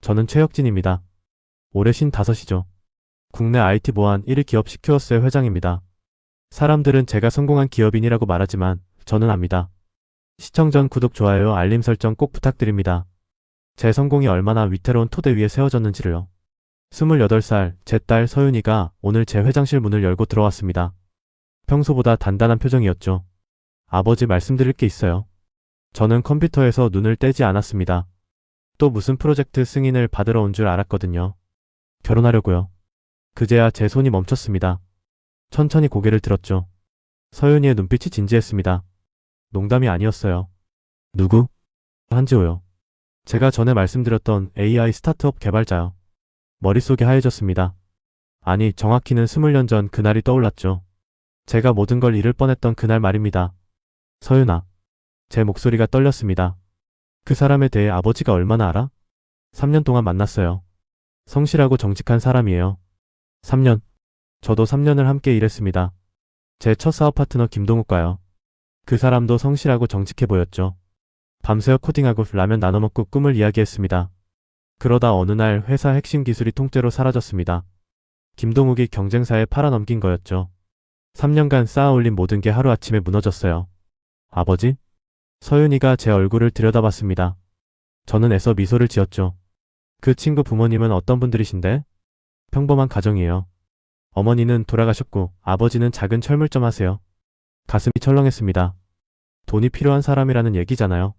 저는 최혁진입니다. 올해 55이죠. 국내 IT 보안 1위 기업 시큐어스의 회장입니다. 사람들은 제가 성공한 기업인이라고 말하지만 저는 압니다. 시청 전 구독, 좋아요, 알림 설정 꼭 부탁드립니다. 제 성공이 얼마나 위태로운 토대 위에 세워졌는지를요. 28살 제 딸 서윤이가 오늘 제 회장실 문을 열고 들어왔습니다. 평소보다 단단한 표정이었죠. 아버지, 말씀드릴 게 있어요. 저는 컴퓨터에서 눈을 떼지 않았습니다. 또 무슨 프로젝트 승인을 받으러 온 줄 알았거든요. 결혼하려고요. 그제야 제 손이 멈췄습니다. 천천히 고개를 들었죠. 서윤이의 눈빛이 진지했습니다. 농담이 아니었어요. 누구? 한지호요. 제가 전에 말씀드렸던 AI 스타트업 개발자요. 머릿속이 하얘졌습니다. 아니, 정확히는 20년 전 그날이 떠올랐죠. 제가 모든 걸 잃을 뻔했던 그날 말입니다. 서윤아. 제 목소리가 떨렸습니다. 그 사람에 대해 아버지가 얼마나 알아? 3년 동안 만났어요. 성실하고 정직한 사람이에요. 3년. 저도 3년을 함께 일했습니다. 제 첫 사업 파트너 김동욱과요. 그 사람도 성실하고 정직해 보였죠. 밤새워 코딩하고 라면 나눠 먹고 꿈을 이야기했습니다. 그러다 어느 날 회사 핵심 기술이 통째로 사라졌습니다. 김동욱이 경쟁사에 팔아넘긴 거였죠. 3년간 쌓아올린 모든 게 하루아침에 무너졌어요. 아버지? 서윤이가 제 얼굴을 들여다봤습니다. 저는 애써 미소를 지었죠. 그 친구 부모님은 어떤 분들이신데? 평범한 가정이에요. 어머니는 돌아가셨고 아버지는 작은 철물점 하세요. 가슴이 철렁했습니다. 돈이 필요한 사람이라는 얘기잖아요.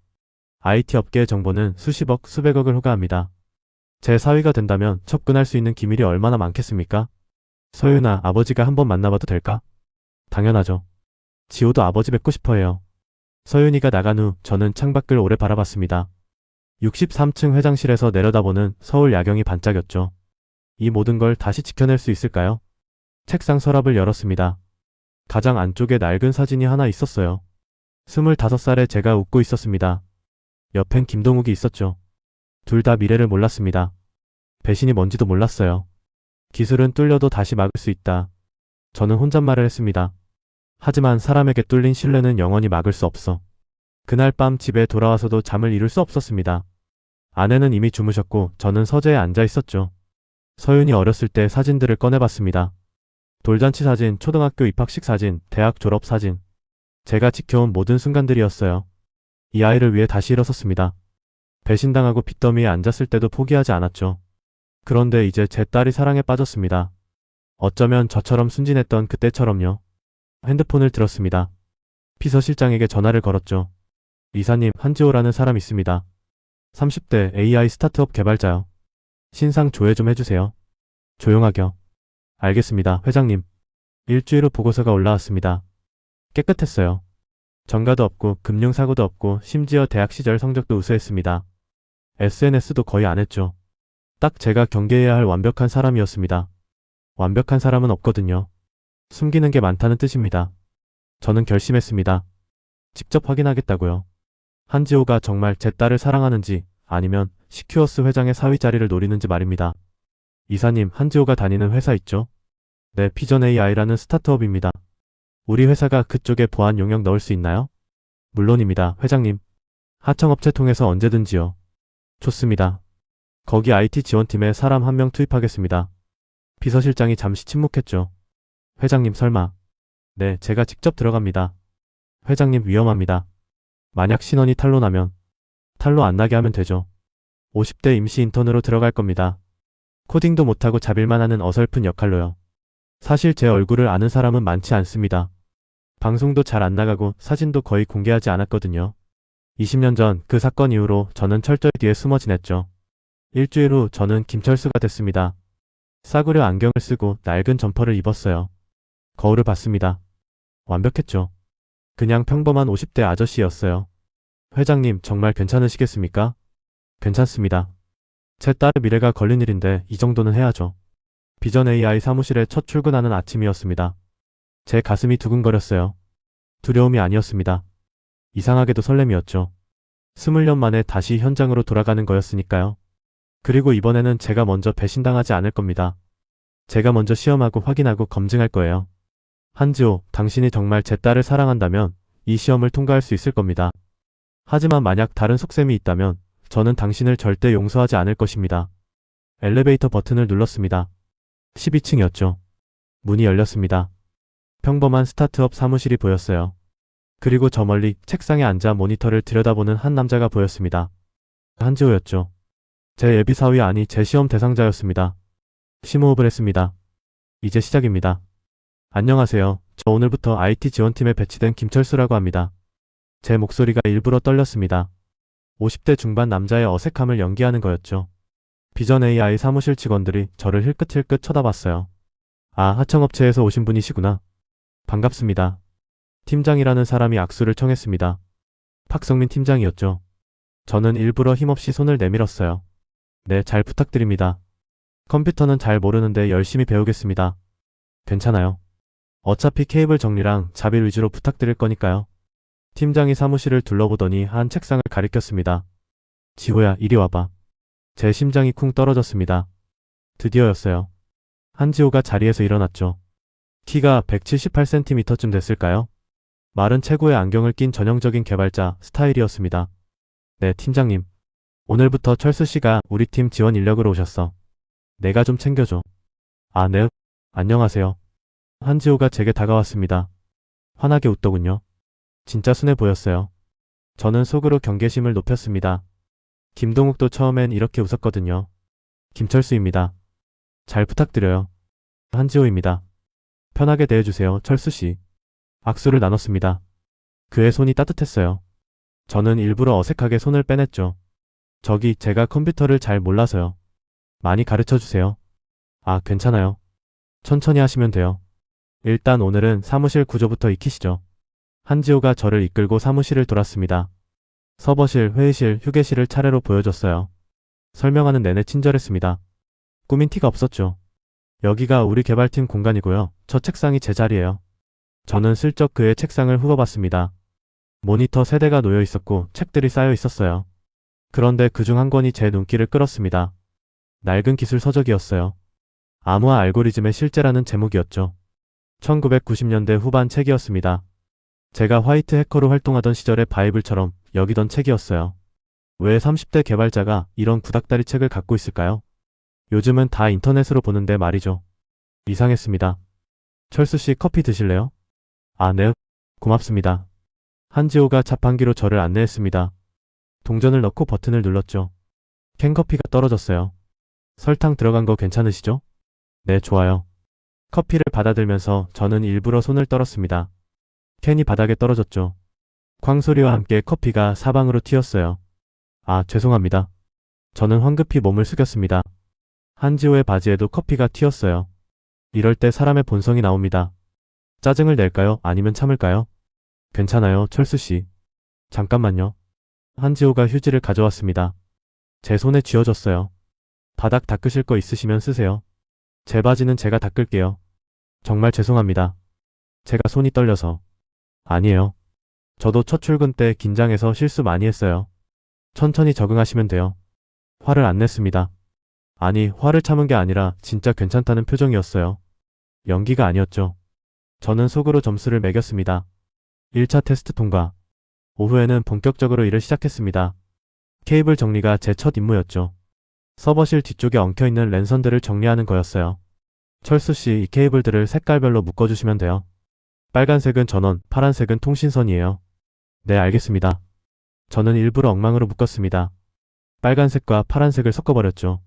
IT 업계의 정보는 수십억, 수백억을 호가합니다. 제 사위가 된다면 접근할 수 있는 기밀이 얼마나 많겠습니까? 서윤아, 아버지가 한번 만나봐도 될까? 당연하죠. 지호도 아버지 뵙고 싶어 해요. 서윤이가 나간 후 저는 창밖을 오래 바라봤습니다. 63층 회장실에서 내려다보는 서울 야경이 반짝였죠. 이 모든 걸 다시 지켜낼 수 있을까요? 책상 서랍을 열었습니다. 가장 안쪽에 낡은 사진이 하나 있었어요. 25살에 제가 웃고 있었습니다. 옆엔 김동욱이 있었죠. 둘 다 미래를 몰랐습니다. 배신이 뭔지도 몰랐어요. 기술은 뚫려도 다시 막을 수 있다. 저는 혼잣말을 했습니다. 하지만 사람에게 뚫린 신뢰는 영원히 막을 수 없어. 그날 밤 집에 돌아와서도 잠을 이룰 수 없었습니다. 아내는 이미 주무셨고 저는 서재에 앉아 있었죠. 서윤이 어렸을 때 사진들을 꺼내봤습니다. 돌잔치 사진, 초등학교 입학식 사진, 대학 졸업 사진. 제가 지켜온 모든 순간들이었어요. 이 아이를 위해 다시 일어섰습니다. 배신당하고 빚더미에 앉았을 때도 포기하지 않았죠. 그런데 이제 제 딸이 사랑에 빠졌습니다. 어쩌면 저처럼 순진했던 그때처럼요. 핸드폰을 들었습니다. 비서실장에게 전화를 걸었죠. 이사님, 한지호라는 사람 있습니다. 30대 AI 스타트업 개발자요. 신상 조회 좀 해주세요. 조용하게요. 알겠습니다, 회장님. 일주일 후 보고서가 올라왔습니다. 깨끗했어요. 전가도 없고 금융사고도 없고 심지어 대학 시절 성적도 우수했습니다. SNS도 거의 안 했죠. 딱 제가 경계해야 할 완벽한 사람이었습니다. 완벽한 사람은 없거든요. 숨기는 게 많다는 뜻입니다. 저는 결심했습니다. 직접 확인하겠다고요. 한지호가 정말 제 딸을 사랑하는지 아니면 시큐어스 회장의 사위 자리를 노리는지 말입니다. 이사님, 한지호가 다니는 회사 있죠? 네, 피전 AI라는 스타트업입니다. 우리 회사가 그쪽에 보안 용역 넣을 수 있나요? 물론입니다, 회장님. 하청업체 통해서 언제든지요. 좋습니다. 거기 IT 지원팀에 사람 1명 투입하겠습니다. 비서실장이 잠시 침묵했죠. 회장님, 설마. 네, 제가 직접 들어갑니다. 회장님, 위험합니다. 만약 신원이 탄로나면. 탄로 안 나게 하면 되죠. 50대 임시 인턴으로 들어갈 겁니다. 코딩도 못하고 자빌만 하는 어설픈 역할로요. 사실 제 얼굴을 아는 사람은 많지 않습니다. 방송도 잘 안 나가고 사진도 거의 공개하지 않았거든요. 20년 전 그 사건 이후로 저는 철저히 뒤에 숨어 지냈죠. 일주일 후 저는 김철수가 됐습니다. 싸구려 안경을 쓰고 낡은 점퍼를 입었어요. 거울을 봤습니다. 완벽했죠. 그냥 평범한 50대 아저씨였어요. 회장님, 정말 괜찮으시겠습니까? 괜찮습니다. 제 딸의 미래가 걸린 일인데 이 정도는 해야죠. 비전 AI 사무실에 첫 출근하는 아침이었습니다. 제 가슴이 두근거렸어요. 두려움이 아니었습니다. 이상하게도 설렘이었죠. 20년 만에 다시 현장으로 돌아가는 거였으니까요. 그리고 이번에는 제가 먼저 배신당하지 않을 겁니다. 제가 먼저 시험하고 확인하고 검증할 거예요. 한지호, 당신이 정말 제 딸을 사랑한다면 이 시험을 통과할 수 있을 겁니다. 하지만 만약 다른 속셈이 있다면 저는 당신을 절대 용서하지 않을 것입니다. 엘리베이터 버튼을 눌렀습니다. 12층이었죠. 문이 열렸습니다. 평범한 스타트업 사무실이 보였어요. 그리고 저 멀리 책상에 앉아 모니터를 들여다보는 한 남자가 보였습니다. 한지호였죠. 제 예비 사위 아니 제 시험 대상자였습니다. 심호흡을 했습니다. 이제 시작입니다. 안녕하세요. 저 오늘부터 IT 지원팀에 배치된 김철수라고 합니다. 제 목소리가 일부러 떨렸습니다. 50대 중반 남자의 어색함을 연기하는 거였죠. 비전 AI 사무실 직원들이 저를 힐끗힐끗 쳐다봤어요. 아, 하청업체에서 오신 분이시구나. 반갑습니다. 팀장이라는 사람이 악수를 청했습니다. 박성민 팀장이었죠. 저는 일부러 힘없이 손을 내밀었어요. 네, 잘 부탁드립니다. 컴퓨터는 잘 모르는데 열심히 배우겠습니다. 괜찮아요. 어차피 케이블 정리랑 자빌 위주로 부탁드릴 거니까요. 팀장이 사무실을 둘러보더니 한 책상을 가리켰습니다. 지호야, 이리 와봐. 제 심장이 쿵 떨어졌습니다. 드디어였어요. 한지호가 자리에서 일어났죠. 키가 178cm쯤 됐을까요? 마른 체구의 안경을 낀 전형적인 개발자 스타일이었습니다. 네, 팀장님. 오늘부터 철수 씨가 우리 팀 지원 인력으로 오셨어. 내가 좀 챙겨줘. 아, 네. 안녕하세요. 한지호가 제게 다가왔습니다. 환하게 웃더군요. 진짜 순해 보였어요. 저는 속으로 경계심을 높였습니다. 김동욱도 처음엔 이렇게 웃었거든요. 김철수입니다. 잘 부탁드려요. 한지호입니다. 편하게 대해주세요, 철수씨. 악수를 나눴습니다. 그의 손이 따뜻했어요. 저는 일부러 어색하게 손을 빼냈죠. 저기 제가 컴퓨터를 잘 몰라서요. 많이 가르쳐주세요. 아, 괜찮아요. 천천히 하시면 돼요. 일단 오늘은 사무실 구조부터 익히시죠. 한지호가 저를 이끌고 사무실을 돌았습니다. 서버실, 회의실, 휴게실을 차례로 보여줬어요. 설명하는 내내 친절했습니다. 꾸민 티가 없었죠. 여기가 우리 개발팀 공간이고요. 저 책상이 제 자리예요. 저는 슬쩍 그의 책상을 훑어봤습니다. 모니터 3대가 놓여 있었고 책들이 쌓여 있었어요. 그런데 그중 한 권이 제 눈길을 끌었습니다. 낡은 기술 서적이었어요. 암호화 알고리즘의 실제라는 제목이었죠. 1990년대 후반 책이었습니다. 제가 화이트 해커로 활동하던 시절의 바이블처럼 여기던 책이었어요. 왜 30대 개발자가 이런 구닥다리 책을 갖고 있을까요? 요즘은 다 인터넷으로 보는데 말이죠. 이상했습니다. 철수씨 커피 드실래요? 아, 네. 고맙습니다. 한지호가 자판기로 저를 안내했습니다. 동전을 넣고 버튼을 눌렀죠. 캔커피가 떨어졌어요. 설탕 들어간 거 괜찮으시죠? 네, 좋아요. 커피를 받아들면서 저는 일부러 손을 떨었습니다. 캔이 바닥에 떨어졌죠. 쾅 소리와 함께 커피가 사방으로 튀었어요. 아, 죄송합니다. 저는 황급히 몸을 숙였습니다. 한지호의 바지에도 커피가 튀었어요. 이럴 때 사람의 본성이 나옵니다. 짜증을 낼까요? 아니면 참을까요? 괜찮아요, 철수씨. 잠깐만요. 한지호가 휴지를 가져왔습니다. 제 손에 쥐어줬어요. 바닥 닦으실 거 있으시면 쓰세요. 제 바지는 제가 닦을게요. 정말 죄송합니다. 제가 손이 떨려서. 아니에요. 저도 첫 출근 때 긴장해서 실수 많이 했어요. 천천히 적응하시면 돼요. 화를 안 냈습니다. 아니, 화를 참은 게 아니라 진짜 괜찮다는 표정이었어요. 연기가 아니었죠. 저는 속으로 점수를 매겼습니다. 1차 테스트 통과. 오후에는 본격적으로 일을 시작했습니다. 케이블 정리가 제 첫 임무였죠. 서버실 뒤쪽에 엉켜있는 랜선들을 정리하는 거였어요. 철수씨, 이 케이블들을 색깔별로 묶어주시면 돼요. 빨간색은 전원, 파란색은 통신선이에요. 네, 알겠습니다. 저는 일부러 엉망으로 묶었습니다. 빨간색과 파란색을 섞어버렸죠.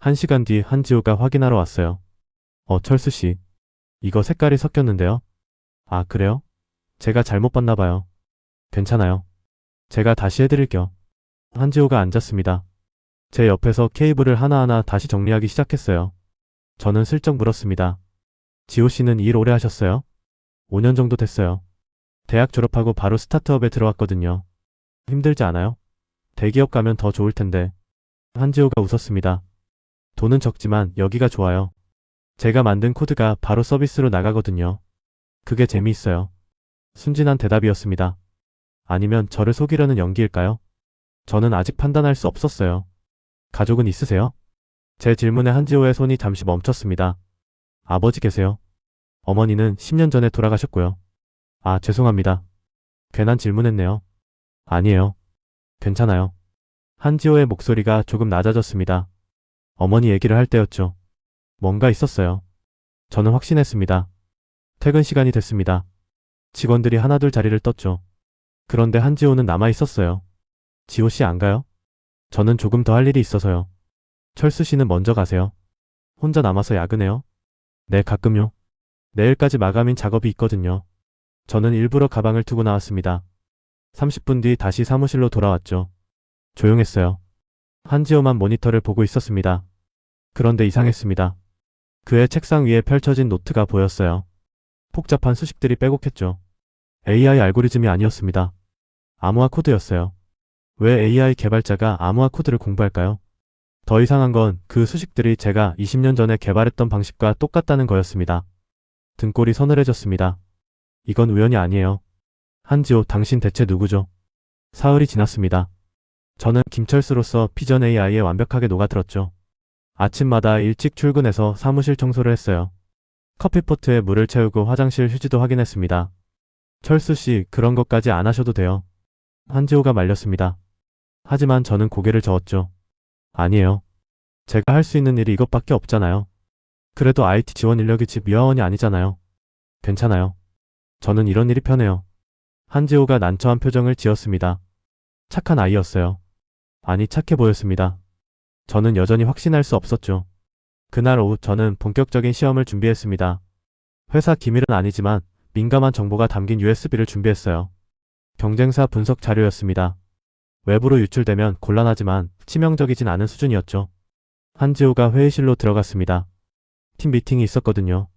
1시간 뒤 한지호가 확인하러 왔어요. 철수씨. 이거 색깔이 섞였는데요? 아, 그래요? 제가 잘못 봤나 봐요. 괜찮아요. 제가 다시 해드릴게요. 한지호가 앉았습니다. 제 옆에서 케이블을 하나하나 다시 정리하기 시작했어요. 저는 슬쩍 물었습니다. 지호씨는 일 오래 하셨어요? 5년 정도 됐어요. 대학 졸업하고 바로 스타트업에 들어왔거든요. 힘들지 않아요? 대기업 가면 더 좋을 텐데. 한지호가 웃었습니다. 돈은 적지만 여기가 좋아요. 제가 만든 코드가 바로 서비스로 나가거든요. 그게 재미있어요. 순진한 대답이었습니다. 아니면 저를 속이려는 연기일까요? 저는 아직 판단할 수 없었어요. 가족은 있으세요? 제 질문에 한지호의 손이 잠시 멈췄습니다. 아버지 계세요? 어머니는 10년 전에 돌아가셨고요. 아, 죄송합니다. 괜한 질문했네요. 아니에요. 괜찮아요. 한지호의 목소리가 조금 낮아졌습니다. 어머니 얘기를 할 때였죠. 뭔가 있었어요. 저는 확신했습니다. 퇴근 시간이 됐습니다. 직원들이 하나둘 자리를 떴죠. 그런데 한지호는 남아 있었어요. 지호 씨 안 가요? 저는 조금 더 할 일이 있어서요. 철수 씨는 먼저 가세요. 혼자 남아서 야근해요? 네, 가끔요. 내일까지 마감인 작업이 있거든요. 저는 일부러 가방을 두고 나왔습니다. 30분 뒤 다시 사무실로 돌아왔죠. 조용했어요. 한지호만 모니터를 보고 있었습니다. 그런데 이상했습니다. 그의 책상 위에 펼쳐진 노트가 보였어요. 복잡한 수식들이 빼곡했죠. AI 알고리즘이 아니었습니다. 암호화 코드였어요. 왜 AI 개발자가 암호화 코드를 공부할까요? 더 이상한 건 그 수식들이 제가 20년 전에 개발했던 방식과 똑같다는 거였습니다. 등골이 서늘해졌습니다. 이건 우연이 아니에요. 한지호, 당신 대체 누구죠? 사흘이 지났습니다. 저는 김철수로서 비전 AI에 완벽하게 녹아들었죠. 아침마다 일찍 출근해서 사무실 청소를 했어요. 커피포트에 물을 채우고 화장실 휴지도 확인했습니다. 철수 씨, 그런 것까지 안 하셔도 돼요. 한지호가 말렸습니다. 하지만 저는 고개를 저었죠. 아니에요. 제가 할 수 있는 일이 이것밖에 없잖아요. 그래도 IT 지원 인력이 집 미화원이 아니잖아요. 괜찮아요. 저는 이런 일이 편해요. 한지호가 난처한 표정을 지었습니다. 착한 아이였어요. 아니, 착해 보였습니다. 저는 여전히 확신할 수 없었죠. 그날 오후 저는 본격적인 시험을 준비했습니다. 회사 기밀은 아니지만 민감한 정보가 담긴 USB를 준비했어요. 경쟁사 분석 자료였습니다. 외부로 유출되면 곤란하지만 치명적이진 않은 수준이었죠. 한지호가 회의실로 들어갔습니다. 팀 미팅이 있었거든요.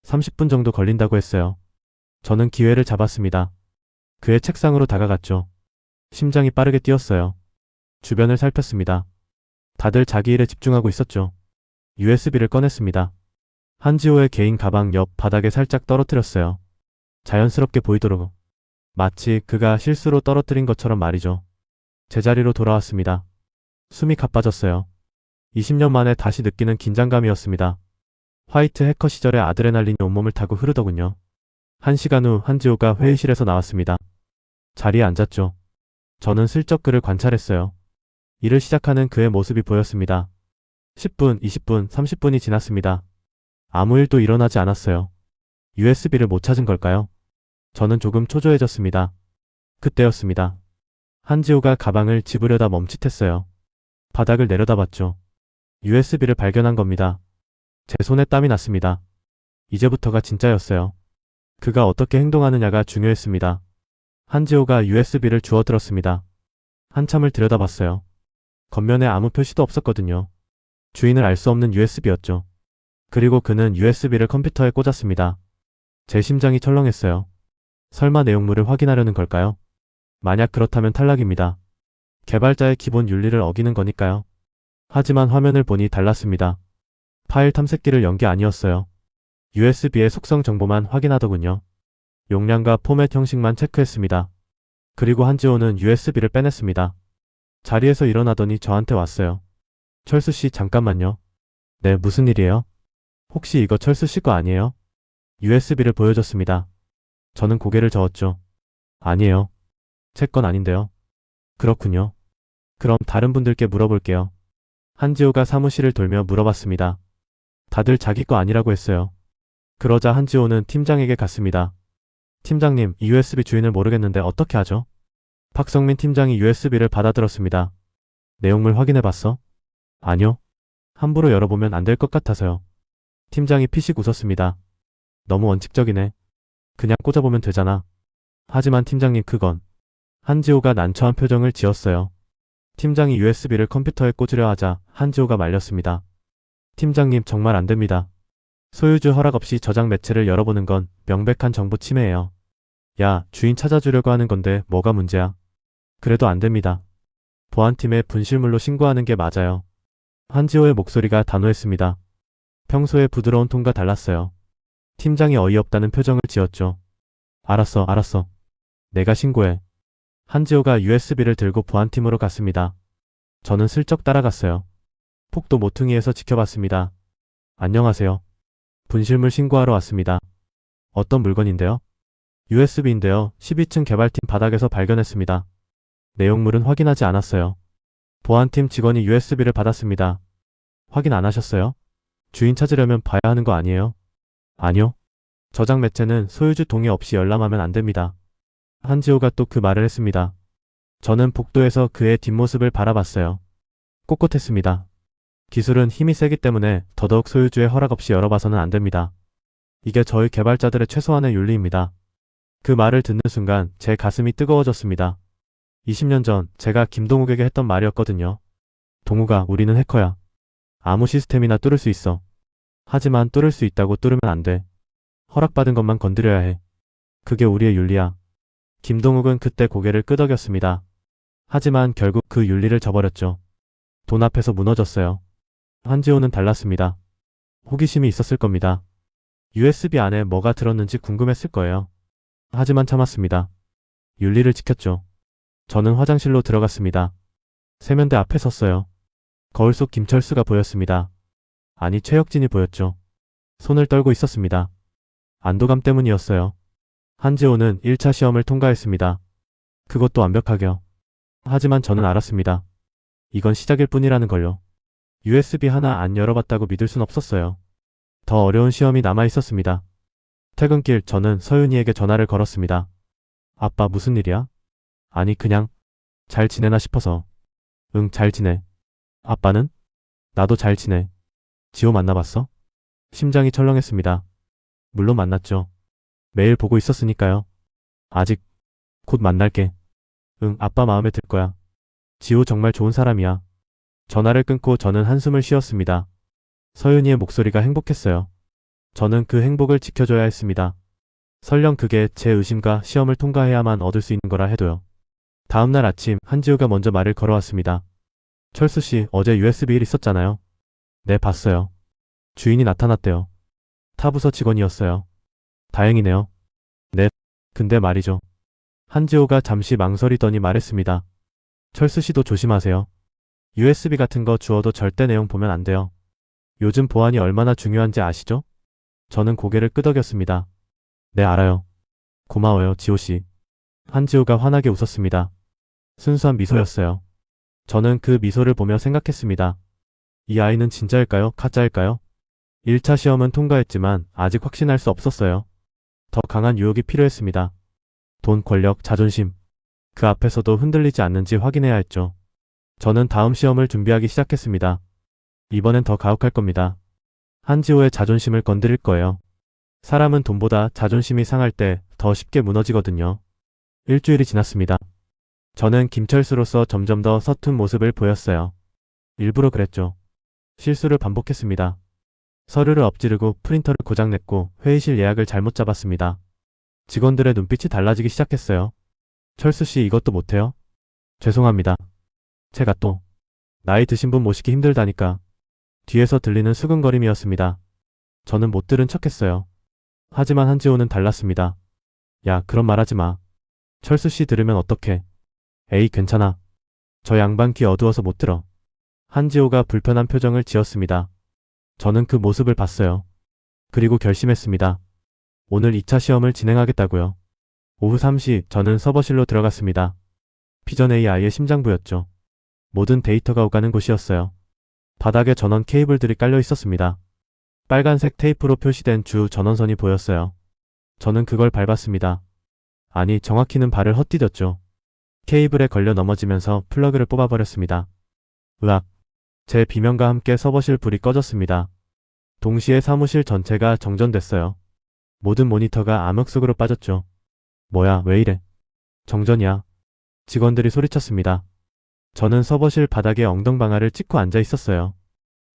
30분 정도 걸린다고 했어요. 저는 기회를 잡았습니다. 그의 책상으로 다가갔죠. 심장이 빠르게 뛰었어요. 주변을 살폈습니다. 다들 자기 일에 집중하고 있었죠. USB를 꺼냈습니다. 한지호의 개인 가방 옆 바닥에 살짝 떨어뜨렸어요. 자연스럽게 보이도록. 마치 그가 실수로 떨어뜨린 것처럼 말이죠. 제자리로 돌아왔습니다. 숨이 가빠졌어요. 20년 만에 다시 느끼는 긴장감이었습니다. 화이트 해커 시절의 아드레날린이 온몸을 타고 흐르더군요. 1시간 후 한지호가 회의실에서 나왔습니다. 자리에 앉았죠. 저는 슬쩍 그를 관찰했어요. 일을 시작하는 그의 모습이 보였습니다. 10분, 20분, 30분이 지났습니다. 아무 일도 일어나지 않았어요. USB를 못 찾은 걸까요? 저는 조금 초조해졌습니다. 그때였습니다. 한지호가 가방을 집으려다 멈칫했어요. 바닥을 내려다봤죠. USB를 발견한 겁니다. 제 손에 땀이 났습니다. 이제부터가 진짜였어요. 그가 어떻게 행동하느냐가 중요했습니다. 한지호가 USB를 주워들었습니다. 한참을 들여다봤어요. 겉면에 아무 표시도 없었거든요. 주인을 알 수 없는 USB였죠. 그리고 그는 USB를 컴퓨터에 꽂았습니다. 제 심장이 철렁했어요. 설마 내용물을 확인하려는 걸까요? 만약 그렇다면 탈락입니다. 개발자의 기본 윤리를 어기는 거니까요. 하지만 화면을 보니 달랐습니다. 파일 탐색기를 연 게 아니었어요. USB의 속성 정보만 확인하더군요. 용량과 포맷 형식만 체크했습니다. 그리고 한지호는 USB를 빼냈습니다. 자리에서 일어나더니 저한테 왔어요. 철수 씨, 잠깐만요. 네, 무슨 일이에요? 혹시 이거 철수 씨 거 아니에요? USB를 보여줬습니다. 저는 고개를 저었죠. 아니에요. 제 건 아닌데요. 그렇군요. 그럼 다른 분들께 물어볼게요. 한지호가 사무실을 돌며 물어봤습니다. 다들 자기 거 아니라고 했어요. 그러자 한지호는 팀장에게 갔습니다. 팀장님, 이 USB 주인을 모르겠는데 어떻게 하죠? 박성민 팀장이 USB를 받아들었습니다. 내용물 확인해봤어? 아니요. 함부로 열어보면 안 될 것 같아서요. 팀장이 피식 웃었습니다. 너무 원칙적이네. 그냥 꽂아보면 되잖아. 하지만 팀장님, 그건. 한지호가 난처한 표정을 지었어요. 팀장이 USB를 컴퓨터에 꽂으려 하자 한지호가 말렸습니다. 팀장님, 정말 안 됩니다. 소유주 허락 없이 저장 매체를 열어보는 건 명백한 정보 침해예요. 야, 주인 찾아주려고 하는 건데 뭐가 문제야? 그래도 안 됩니다. 보안팀에 분실물로 신고하는 게 맞아요. 한지호의 목소리가 단호했습니다. 평소의 부드러운 톤과 달랐어요. 팀장이 어이없다는 표정을 지었죠. 알았어, 알았어. 내가 신고해. 한지호가 USB를 들고 보안팀으로 갔습니다. 저는 슬쩍 따라갔어요. 폭도 모퉁이에서 지켜봤습니다. 안녕하세요. 분실물 신고하러 왔습니다. 어떤 물건인데요? USB인데요. 12층 개발팀 바닥에서 발견했습니다. 내용물은 확인하지 않았어요. 보안팀 직원이 USB를 받았습니다. 확인 안 하셨어요? 주인 찾으려면 봐야 하는 거 아니에요? 아니요. 저장 매체는 소유주 동의 없이 열람하면 안 됩니다. 한지호가 또 그 말을 했습니다. 저는 복도에서 그의 뒷모습을 바라봤어요. 꼿꼿했습니다. 기술은 힘이 세기 때문에 더더욱 소유주의 허락 없이 열어봐서는 안 됩니다. 이게 저희 개발자들의 최소한의 윤리입니다. 그 말을 듣는 순간 제 가슴이 뜨거워졌습니다. 20년 전 제가 김동욱에게 했던 말이었거든요. 동욱아, 우리는 해커야. 아무 시스템이나 뚫을 수 있어. 하지만 뚫을 수 있다고 뚫으면 안 돼. 허락받은 것만 건드려야 해. 그게 우리의 윤리야. 김동욱은 그때 고개를 끄덕였습니다. 하지만 결국 그 윤리를 저버렸죠. 돈 앞에서 무너졌어요. 한지호는 달랐습니다. 호기심이 있었을 겁니다. USB 안에 뭐가 들었는지 궁금했을 거예요. 하지만 참았습니다. 윤리를 지켰죠. 저는 화장실로 들어갔습니다. 세면대 앞에 섰어요. 거울 속 김철수가 보였습니다. 아니, 최혁진이 보였죠. 손을 떨고 있었습니다. 안도감 때문이었어요. 한지호는 1차 시험을 통과했습니다. 그것도 완벽하게요. 하지만 저는 알았습니다. 이건 시작일 뿐이라는 걸요. USB 하나 안 열어봤다고 믿을 순 없었어요. 더 어려운 시험이 남아 있었습니다. 퇴근길 저는 서윤이에게 전화를 걸었습니다. 아빠, 무슨 일이야? 아니, 그냥 잘 지내나 싶어서. 응, 잘 지내. 아빠는? 나도 잘 지내. 지호 만나봤어? 심장이 철렁했습니다. 물론 만났죠. 매일 보고 있었으니까요. 아직. 곧 만날게. 응, 아빠 마음에 들 거야. 지호 정말 좋은 사람이야. 전화를 끊고 저는 한숨을 쉬었습니다. 서윤이의 목소리가 행복했어요. 저는 그 행복을 지켜줘야 했습니다. 설령 그게 제 의심과 시험을 통과해야만 얻을 수 있는 거라 해도요. 다음날 아침 한지우가 먼저 말을 걸어왔습니다. 철수씨, 어제 USB 1 있었잖아요. 네, 봤어요. 주인이 나타났대요. 타부서 직원이었어요. 다행이네요. 네, 근데 말이죠. 한지호가 잠시 망설이더니 말했습니다. 철수씨도 조심하세요. USB 같은 거 주워도 절대 내용 보면 안 돼요. 요즘 보안이 얼마나 중요한지 아시죠? 저는 고개를 끄덕였습니다. 네, 알아요. 고마워요, 지호씨. 한지호가 환하게 웃었습니다. 순수한 미소였어요. 저는 그 미소를 보며 생각했습니다. 이 아이는 진짜일까요? 가짜일까요? 1차 시험은 통과했지만 아직 확신할 수 없었어요. 더 강한 유혹이 필요했습니다. 돈, 권력, 자존심. 그 앞에서도 흔들리지 않는지 확인해야 했죠. 저는 다음 시험을 준비하기 시작했습니다. 이번엔 더 가혹할 겁니다. 한지호의 자존심을 건드릴 거예요. 사람은 돈보다 자존심이 상할 때 더 쉽게 무너지거든요. 일주일이 지났습니다. 저는 김철수로서 점점 더 서툰 모습을 보였어요. 일부러 그랬죠. 실수를 반복했습니다. 서류를 엎지르고 프린터를 고장냈고 회의실 예약을 잘못 잡았습니다. 직원들의 눈빛이 달라지기 시작했어요. 철수씨, 이것도 못해요? 죄송합니다. 제가 또 나이 드신 분 모시기 힘들다니까. 뒤에서 들리는 수근거림이었습니다. 저는 못 들은 척했어요. 하지만 한지호는 달랐습니다. 야, 그런 말 하지 마. 철수씨 들으면 어떡해. 에이, 괜찮아. 저 양반 귀 어두워서 못 들어. 한지호가 불편한 표정을 지었습니다. 저는 그 모습을 봤어요. 그리고 결심했습니다. 오늘 2차 시험을 진행하겠다고요. 오후 3시 저는 서버실로 들어갔습니다. 피전 AI의 심장부였죠. 모든 데이터가 오가는 곳이었어요. 바닥에 전원 케이블들이 깔려 있었습니다. 빨간색 테이프로 표시된 주 전원선이 보였어요. 저는 그걸 밟았습니다. 아니, 정확히는 발을 헛디뎠죠. 케이블에 걸려 넘어지면서 플러그를 뽑아버렸습니다. 으악. 제 비명과 함께 서버실 불이 꺼졌습니다. 동시에 사무실 전체가 정전됐어요. 모든 모니터가 암흑 속으로 빠졌죠. 뭐야, 왜 이래? 정전이야. 직원들이 소리쳤습니다. 저는 서버실 바닥에 엉덩방아를 찍고 앉아 있었어요.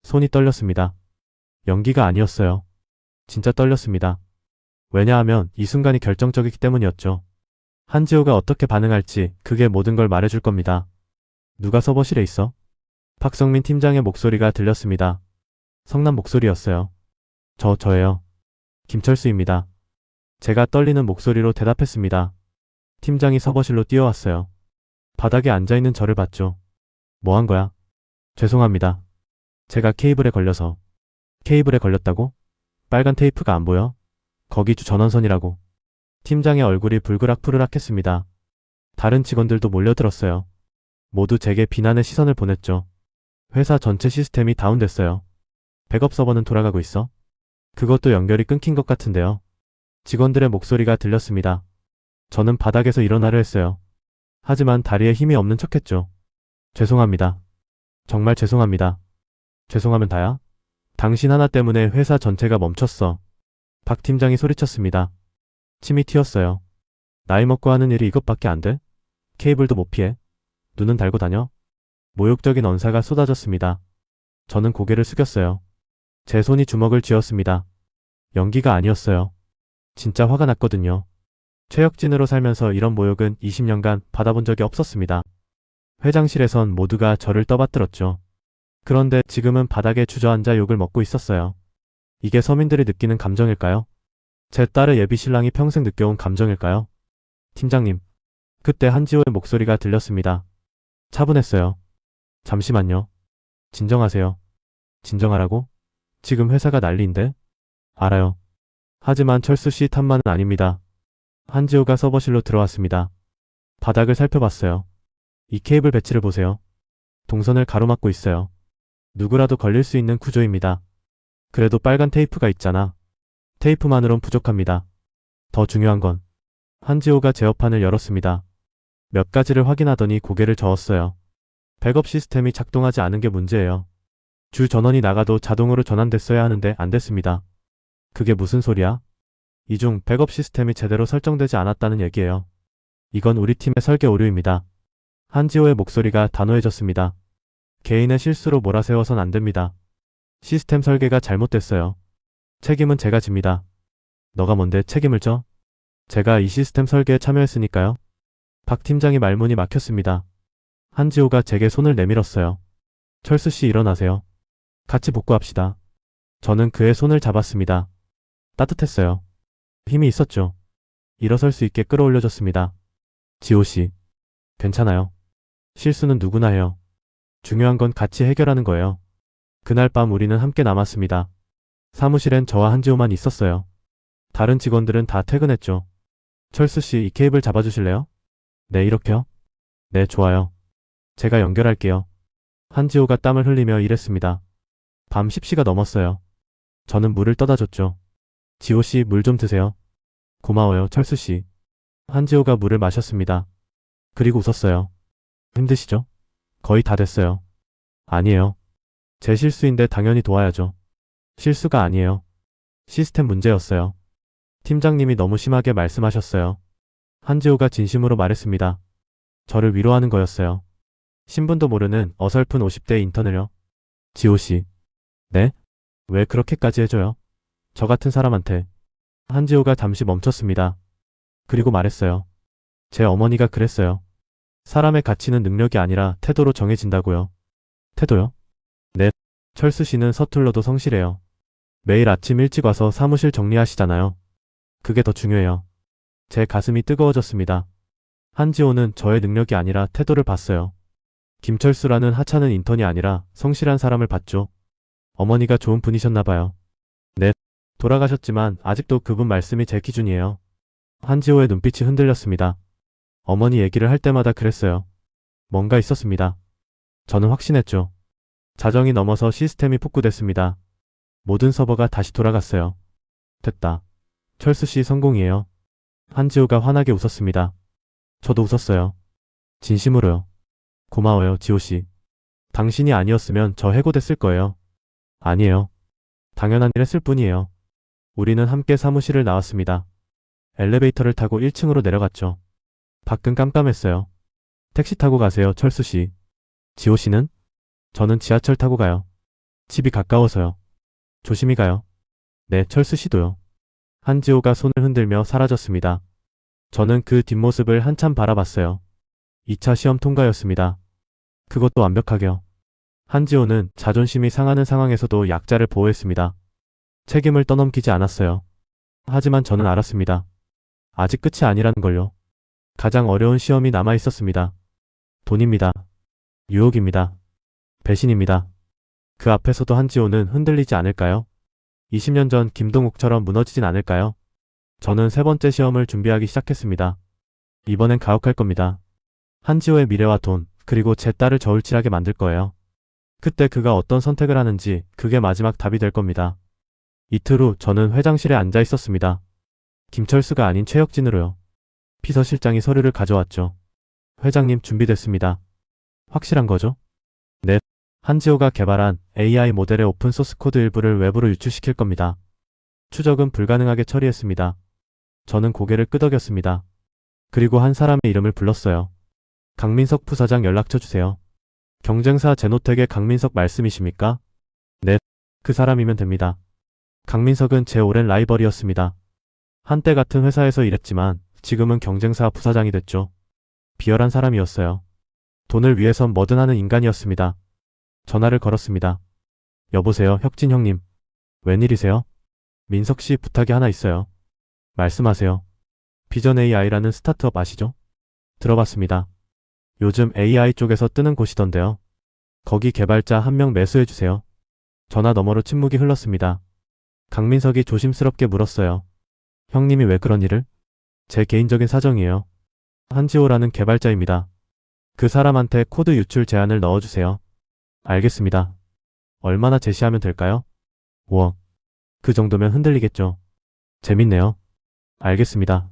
손이 떨렸습니다. 연기가 아니었어요. 진짜 떨렸습니다. 왜냐하면 이 순간이 결정적이기 때문이었죠. 한지호가 어떻게 반응할지 그게 모든 걸 말해줄 겁니다. 누가 서버실에 있어? 박성민 팀장의 목소리가 들렸습니다. 성남 목소리였어요. 저예요. 김철수입니다. 제가 떨리는 목소리로 대답했습니다. 팀장이 서버실로 뛰어왔어요. 바닥에 앉아있는 저를 봤죠. 뭐 한 거야? 죄송합니다. 제가 케이블에 걸려서. 케이블에 걸렸다고? 빨간 테이프가 안 보여? 거기 주 전원선이라고. 팀장의 얼굴이 불그락푸르락 했습니다. 다른 직원들도 몰려들었어요. 모두 제게 비난의 시선을 보냈죠. 회사 전체 시스템이 다운됐어요. 백업 서버는 돌아가고 있어? 그것도 연결이 끊긴 것 같은데요. 직원들의 목소리가 들렸습니다. 저는 바닥에서 일어나려 했어요. 하지만 다리에 힘이 없는 척했죠. 죄송합니다. 정말 죄송합니다. 죄송하면 다야? 당신 하나 때문에 회사 전체가 멈췄어. 박 팀장이 소리쳤습니다. 침이 튀었어요. 나이 먹고 하는 일이 이것밖에 안 돼? 케이블도 못 피해? 눈은 달고 다녀? 모욕적인 언사가 쏟아졌습니다. 저는 고개를 숙였어요. 제 손이 주먹을 쥐었습니다. 연기가 아니었어요. 진짜 화가 났거든요. 최역진으로 살면서 이런 모욕은 20년간 받아본 적이 없었습니다. 회장실에선 모두가 저를 떠받들었죠. 그런데 지금은 바닥에 주저앉아 욕을 먹고 있었어요. 이게 서민들이 느끼는 감정일까요? 제 딸의 예비 신랑이 평생 느껴온 감정일까요? 팀장님. 그때 한지호의 목소리가 들렸습니다. 차분했어요. 잠시만요. 진정하세요. 진정하라고? 지금 회사가 난리인데? 알아요. 하지만 철수 씨 탓만은 아닙니다. 한지호가 서버실로 들어왔습니다. 바닥을 살펴봤어요. 이 케이블 배치를 보세요. 동선을 가로막고 있어요. 누구라도 걸릴 수 있는 구조입니다. 그래도 빨간 테이프가 있잖아. 테이프만으론 부족합니다. 더 중요한 건 한지호가 제어판을 열었습니다. 몇 가지를 확인하더니 고개를 저었어요. 백업 시스템이 작동하지 않은 게 문제예요. 주 전원이 나가도 자동으로 전환됐어야 하는데 안 됐습니다. 그게 무슨 소리야? 이 중 백업 시스템이 제대로 설정되지 않았다는 얘기예요. 이건 우리 팀의 설계 오류입니다. 한지호의 목소리가 단호해졌습니다. 개인의 실수로 몰아세워선 안 됩니다. 시스템 설계가 잘못됐어요. 책임은 제가 집니다. 너가 뭔데 책임을 져? 제가 이 시스템 설계에 참여했으니까요. 박 팀장이 말문이 막혔습니다. 한지호가 제게 손을 내밀었어요. 철수 씨 일어나세요. 같이 복구합시다. 저는 그의 손을 잡았습니다. 따뜻했어요. 힘이 있었죠. 일어설 수 있게 끌어올려줬습니다. 지호 씨. 괜찮아요. 실수는 누구나 해요. 중요한 건 같이 해결하는 거예요. 그날 밤 우리는 함께 남았습니다. 사무실엔 저와 한지호만 있었어요. 다른 직원들은 다 퇴근했죠. 철수 씨, 이 케이블 잡아주실래요? 네, 이렇게요? 네, 좋아요. 제가 연결할게요. 한지호가 땀을 흘리며 일했습니다. 밤 10시가 넘었어요. 저는 물을 떠다 줬죠. 지호 씨, 물 좀 드세요. 고마워요, 철수 씨. 한지호가 물을 마셨습니다. 그리고 웃었어요. 힘드시죠? 거의 다 됐어요. 아니에요. 제 실수인데 당연히 도와야죠. 실수가 아니에요. 시스템 문제였어요. 팀장님이 너무 심하게 말씀하셨어요. 한지호가 진심으로 말했습니다. 저를 위로하는 거였어요. 신분도 모르는 어설픈 50대 인턴을요. 지호 씨. 네? 왜 그렇게까지 해줘요? 저 같은 사람한테. 한지호가 잠시 멈췄습니다. 그리고 말했어요. 제 어머니가 그랬어요. 사람의 가치는 능력이 아니라 태도로 정해진다고요. 태도요? 네. 철수 씨는 서툴러도 성실해요. 매일 아침 일찍 와서 사무실 정리하시잖아요. 그게 더 중요해요. 제 가슴이 뜨거워졌습니다. 한지호는 저의 능력이 아니라 태도를 봤어요. 김철수라는 하찮은 인턴이 아니라 성실한 사람을 봤죠. 어머니가 좋은 분이셨나봐요. 네. 돌아가셨지만 아직도 그분 말씀이 제 기준이에요. 한지호의 눈빛이 흔들렸습니다. 어머니 얘기를 할 때마다 그랬어요. 뭔가 있었습니다. 저는 확신했죠. 자정이 넘어서 시스템이 복구됐습니다. 모든 서버가 다시 돌아갔어요. 됐다. 철수 씨 성공이에요. 한지호가 환하게 웃었습니다. 저도 웃었어요. 진심으로요. 고마워요, 지호 씨. 당신이 아니었으면 저 해고됐을 거예요. 아니에요. 당연한 일 했을 뿐이에요. 우리는 함께 사무실을 나왔습니다. 엘리베이터를 타고 1층으로 내려갔죠. 밖은 깜깜했어요. 택시 타고 가세요, 철수 씨. 지호 씨는? 저는 지하철 타고 가요. 집이 가까워서요. 조심히 가요. 네, 철수 씨도요. 한지호가 손을 흔들며 사라졌습니다. 저는 그 뒷모습을 한참 바라봤어요. 2차 시험 통과였습니다. 그것도 완벽하게요. 한지호는 자존심이 상하는 상황에서도 약자를 보호했습니다. 책임을 떠넘기지 않았어요. 하지만 저는 알았습니다. 아직 끝이 아니라는 걸요. 가장 어려운 시험이 남아 있었습니다. 돈입니다. 유혹입니다. 배신입니다. 그 앞에서도 한지호는 흔들리지 않을까요? 20년 전 김동욱처럼 무너지진 않을까요? 저는 세 번째 시험을 준비하기 시작했습니다. 이번엔 가혹할 겁니다. 한지호의 미래와 돈, 그리고 제 딸을 저울질하게 만들 거예요. 그때 그가 어떤 선택을 하는지 그게 마지막 답이 될 겁니다. 이틀 후 저는 회장실에 앉아 있었습니다. 김철수가 아닌 최혁진으로요. 비서실장이 서류를 가져왔죠. 회장님 준비됐습니다. 확실한 거죠? 네. 한지호가 개발한 AI 모델의 오픈소스 코드 일부를 외부로 유출시킬 겁니다. 추적은 불가능하게 처리했습니다. 저는 고개를 끄덕였습니다. 그리고 한 사람의 이름을 불렀어요. 강민석 부사장 연락처 주세요. 경쟁사 제노텍의 강민석 말씀이십니까? 네. 그 사람이면 됩니다. 강민석은 제 오랜 라이벌이었습니다. 한때 같은 회사에서 일했지만 지금은 경쟁사 부사장이 됐죠. 비열한 사람이었어요. 돈을 위해선 뭐든 하는 인간이었습니다. 전화를 걸었습니다. 여보세요, 혁진 형님. 웬일이세요? 민석 씨 부탁이 하나 있어요. 말씀하세요. 비전 AI라는 스타트업 아시죠? 들어봤습니다. 요즘 AI 쪽에서 뜨는 곳이던데요. 거기 개발자 한 명 매수해주세요. 전화 너머로 침묵이 흘렀습니다. 강민석이 조심스럽게 물었어요. 형님이 왜 그런 일을? 제 개인적인 사정이에요. 한지호라는 개발자입니다. 그 사람한테 코드 유출 제안을 넣어주세요. 알겠습니다. 얼마나 제시하면 될까요? 5억. 그 정도면 흔들리겠죠. 재밌네요. 알겠습니다.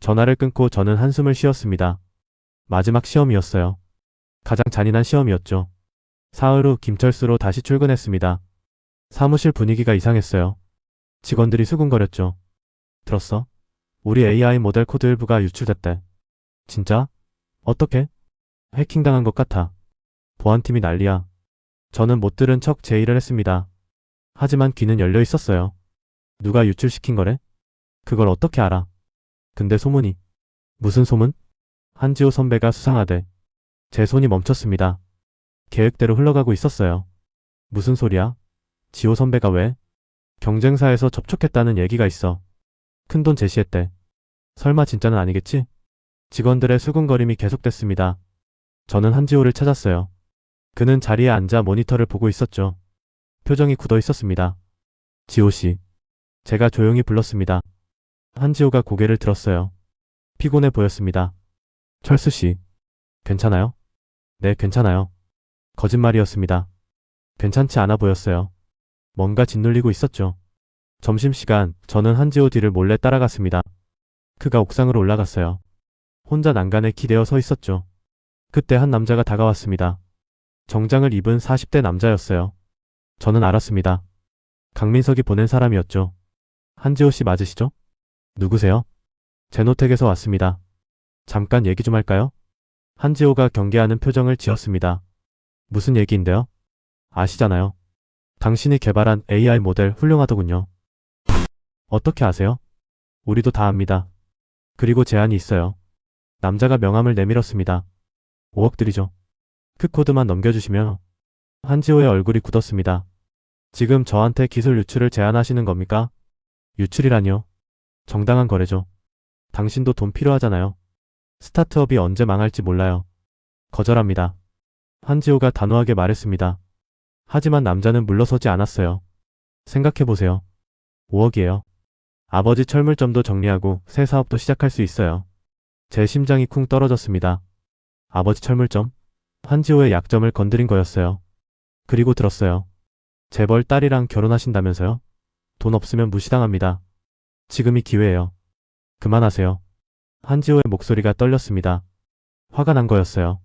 전화를 끊고 저는 한숨을 쉬었습니다. 마지막 시험이었어요. 가장 잔인한 시험이었죠. 사흘 후 김철수로 다시 출근했습니다. 사무실 분위기가 이상했어요. 직원들이 수군거렸죠. 들었어? 우리 AI 모델 코드 일부가 유출됐대. 진짜? 어떻게? 해킹당한 것 같아. 보안팀이 난리야. 저는 못 들은 척 제 일을 했습니다. 하지만 귀는 열려 있었어요. 누가 유출시킨 거래? 그걸 어떻게 알아? 근데 소문이. 무슨 소문? 한지호 선배가 수상하대. 제 손이 멈췄습니다. 계획대로 흘러가고 있었어요. 무슨 소리야? 지호 선배가 왜? 경쟁사에서 접촉했다는 얘기가 있어. 큰돈 제시했대. 설마 진짜는 아니겠지? 직원들의 수군거림이 계속됐습니다. 저는 한지호를 찾았어요. 그는 자리에 앉아 모니터를 보고 있었죠. 표정이 굳어 있었습니다. 지호 씨. 제가 조용히 불렀습니다. 한지호가 고개를 들었어요. 피곤해 보였습니다. 철수 씨. 괜찮아요? 네, 괜찮아요. 거짓말이었습니다. 괜찮지 않아 보였어요. 뭔가 짓눌리고 있었죠. 점심시간 저는 한지호 뒤를 몰래 따라갔습니다. 그가 옥상으로 올라갔어요. 혼자 난간에 기대어 서 있었죠. 그때 한 남자가 다가왔습니다. 정장을 입은 40대 남자였어요. 저는 알았습니다. 강민석이 보낸 사람이었죠. 한지호 씨 맞으시죠? 누구세요? 제노텍에서 왔습니다. 잠깐 얘기 좀 할까요? 한지호가 경계하는 표정을 지었습니다. 무슨 얘기인데요? 아시잖아요. 당신이 개발한 AI 모델 훌륭하더군요. 어떻게 아세요? 우리도 다 압니다. 그리고 제안이 있어요. 남자가 명함을 내밀었습니다. 5억 드리죠. 그 코드만 넘겨주시면. 한지호의 얼굴이 굳었습니다. 지금 저한테 기술 유출을 제안하시는 겁니까? 유출이라니요. 정당한 거래죠. 당신도 돈 필요하잖아요. 스타트업이 언제 망할지 몰라요. 거절합니다. 한지호가 단호하게 말했습니다. 하지만 남자는 물러서지 않았어요. 생각해보세요. 5억이에요. 아버지 철물점도 정리하고 새 사업도 시작할 수 있어요. 제 심장이 쿵 떨어졌습니다. 아버지 철물점? 한지호의 약점을 건드린 거였어요. 그리고 들었어요. 재벌 딸이랑 결혼하신다면서요? 돈 없으면 무시당합니다. 지금이 기회예요. 그만하세요. 한지호의 목소리가 떨렸습니다. 화가 난 거였어요.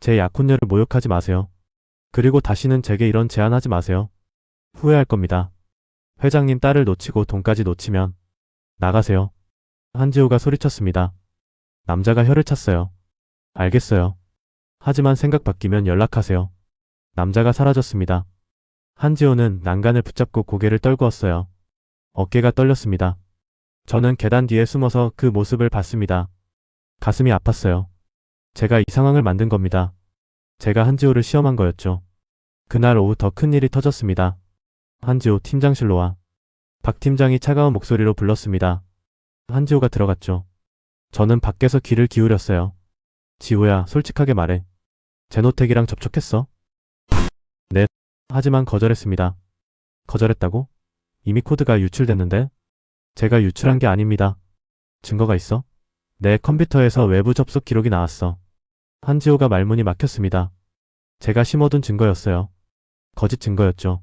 제 약혼녀를 모욕하지 마세요. 그리고 다시는 제게 이런 제안하지 마세요. 후회할 겁니다. 회장님 딸을 놓치고 돈까지 놓치면 나가세요. 한지호가 소리쳤습니다. 남자가 혀를 찼어요. 알겠어요. 하지만 생각 바뀌면 연락하세요. 남자가 사라졌습니다. 한지호는 난간을 붙잡고 고개를 떨구었어요. 어깨가 떨렸습니다. 저는 계단 뒤에 숨어서 그 모습을 봤습니다. 가슴이 아팠어요. 제가 이 상황을 만든 겁니다. 제가 한지호를 시험한 거였죠. 그날 오후 더 큰 일이 터졌습니다. 한지호 팀장실로 와. 박 팀장이 차가운 목소리로 불렀습니다. 한지호가 들어갔죠. 저는 밖에서 귀를 기울였어요. 지호야, 솔직하게 말해. 제노텍이랑 접촉했어? 네. 하지만 거절했습니다. 거절했다고? 이미 코드가 유출됐는데? 제가 유출한 게 아닙니다. 증거가 있어? 내 컴퓨터에서 외부 접속 기록이 나왔어. 한지호가 말문이 막혔습니다. 제가 심어둔 증거였어요. 거짓 증거였죠.